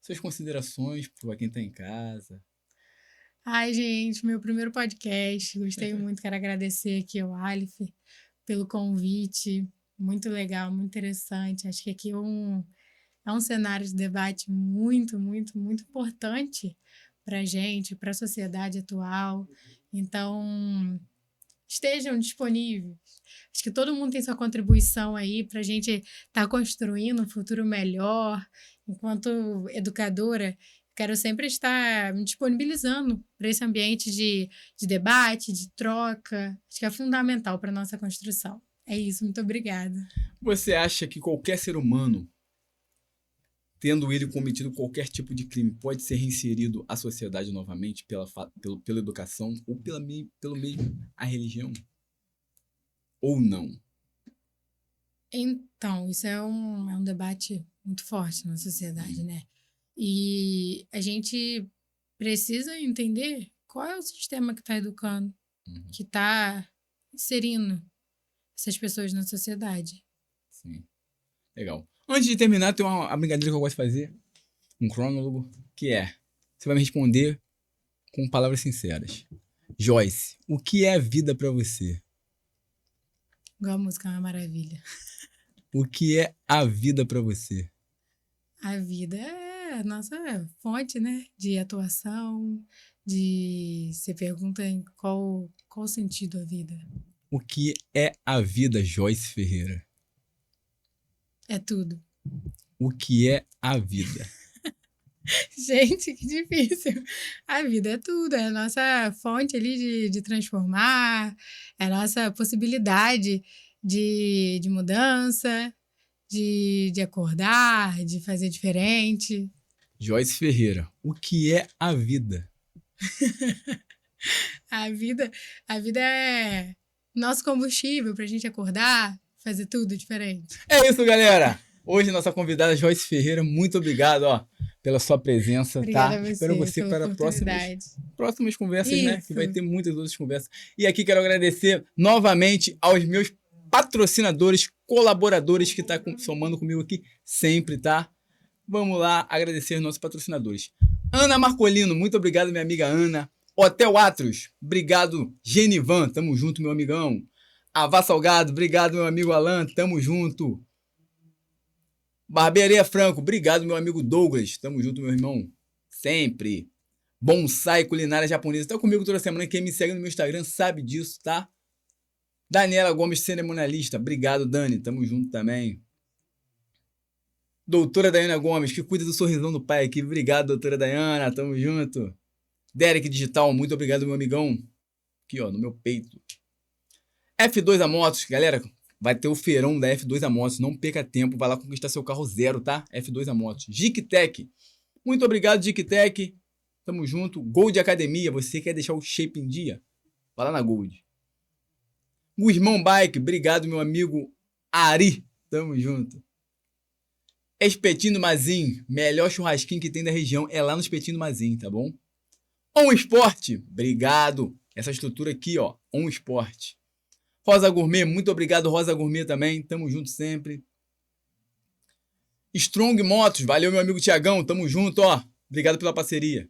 suas considerações para quem está em casa. Ai, gente, meu primeiro podcast. Gostei muito. Quero agradecer aqui ao Aleph pelo convite. Muito legal, muito interessante. Acho que aqui é um cenário de debate muito, muito, muito importante para a gente, para a sociedade atual. Então, estejam disponíveis. Acho que todo mundo tem sua contribuição aí para a gente estar construindo um futuro melhor. Enquanto educadora, quero sempre estar me disponibilizando para esse ambiente de debate, de troca. Acho que é fundamental para a nossa construção. É isso, muito obrigada. Você acha que qualquer ser humano, tendo ele cometido qualquer tipo de crime, pode ser reinserido à sociedade novamente pela educação ou pelo mesmo a religião? Ou não? Então, isso é um debate muito forte na sociedade, né? E a gente precisa entender qual é o sistema que está educando, que está inserindo essas pessoas na sociedade. Sim. Legal. Antes de terminar, tem uma brincadeira que eu gosto de fazer, um cronólogo, que é, você vai me responder com palavras sinceras. Joyce, o que é a vida pra você? Igual a música é uma maravilha. O que é a vida pra você? A vida é a nossa fonte, né? De atuação, de... Você pergunta em qual sentido a vida. O que é a vida, Joyce Ferreira? É tudo. O que é a vida? Gente, que difícil. A vida é tudo, é a nossa fonte ali de transformar, é a nossa possibilidade de mudança, de acordar, de fazer diferente. Joyce Ferreira, o que é a vida? A vida é nosso combustível pra gente acordar, fazer tudo diferente. É isso, galera! Hoje, nossa convidada Joyce Ferreira, muito obrigado, pela sua presença, Obrigada tá? a você, Espero você para próximas conversas, isso. Né? Que vai ter muitas outras conversas. E aqui quero agradecer novamente aos meus patrocinadores, colaboradores que estão somando comigo aqui sempre, tá? Vamos lá agradecer os nossos patrocinadores. Ana Marcolino, muito obrigado, minha amiga Ana. Hotel Atros, obrigado, Genivan, tamo junto, meu amigão. Avá Salgado, obrigado, meu amigo Alan, tamo junto. Barbearia Franco, obrigado, meu amigo Douglas, tamo junto, meu irmão, sempre. Bonsai Culinária Japonesa, tá comigo toda semana, quem me segue no meu Instagram sabe disso, tá? Daniela Gomes, cerimonialista, obrigado, Dani, tamo junto também. Doutora Daiana Gomes, que cuida do sorrisão do pai aqui, obrigado, doutora Daiana, tamo junto. Derek Digital, muito obrigado, meu amigão. Aqui, ó, no meu peito. F2 a Motos, galera, vai ter o feirão da F2 a Motos, não perca tempo, vai lá conquistar seu carro zero, tá? F2 a Motos. GicTech, muito obrigado, GicTech, tamo junto. Gold Academia, você quer deixar o shape em dia? Vai lá na Gold. Guzmão Bike, obrigado, meu amigo Ari, tamo junto. Espetinho Mazin, melhor churrasquinho que tem da região, é lá no Espetinho Mazin, tá bom? On Sport, obrigado. Essa estrutura aqui, ó, On Sport. Rosa Gourmet, muito obrigado, Rosa Gourmet também, tamo junto sempre. Strong Motos, valeu, meu amigo Tiagão, tamo junto, ó, obrigado pela parceria.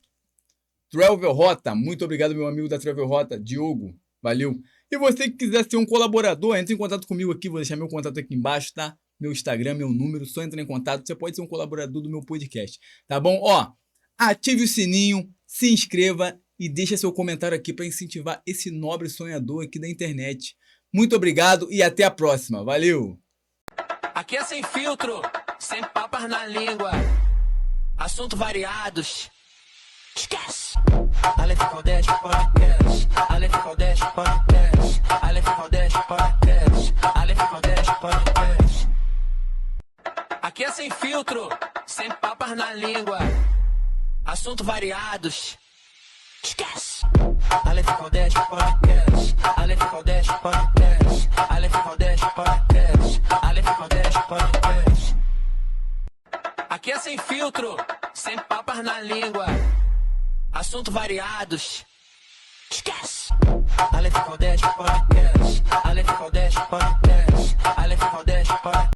Travel Rota, muito obrigado, meu amigo da Travel Rota, Diogo, valeu. E você que quiser ser um colaborador, entre em contato comigo aqui, vou deixar meu contato aqui embaixo, tá? Meu Instagram, meu número, só entra em contato, você pode ser um colaborador do meu podcast, tá bom? Ó, ative o sininho, se inscreva e deixa seu comentário aqui para incentivar esse nobre sonhador aqui da internet. Muito obrigado e até a próxima. Valeu! Aqui é sem filtro, sem papas na língua. Assuntos variados. Esquece! Aleph Caldete Podcast. Aleph Caldete Podcast. Aleph Caldete Podcast. Aleph Caldete Podcast. Aqui é sem filtro, sem papas na língua. Assuntos variados. Esquece! Aleph Caldete Podcast. Aleph Caldete Podcast. Aleph Caldete Podcast. Aleph Caldete Podcast. Aqui é sem filtro, sem papas na língua. Assuntos variados. Esquece! Aleph Caldete Podcast. Aleph Caldete Podcast. Aleph Caldete Podcast.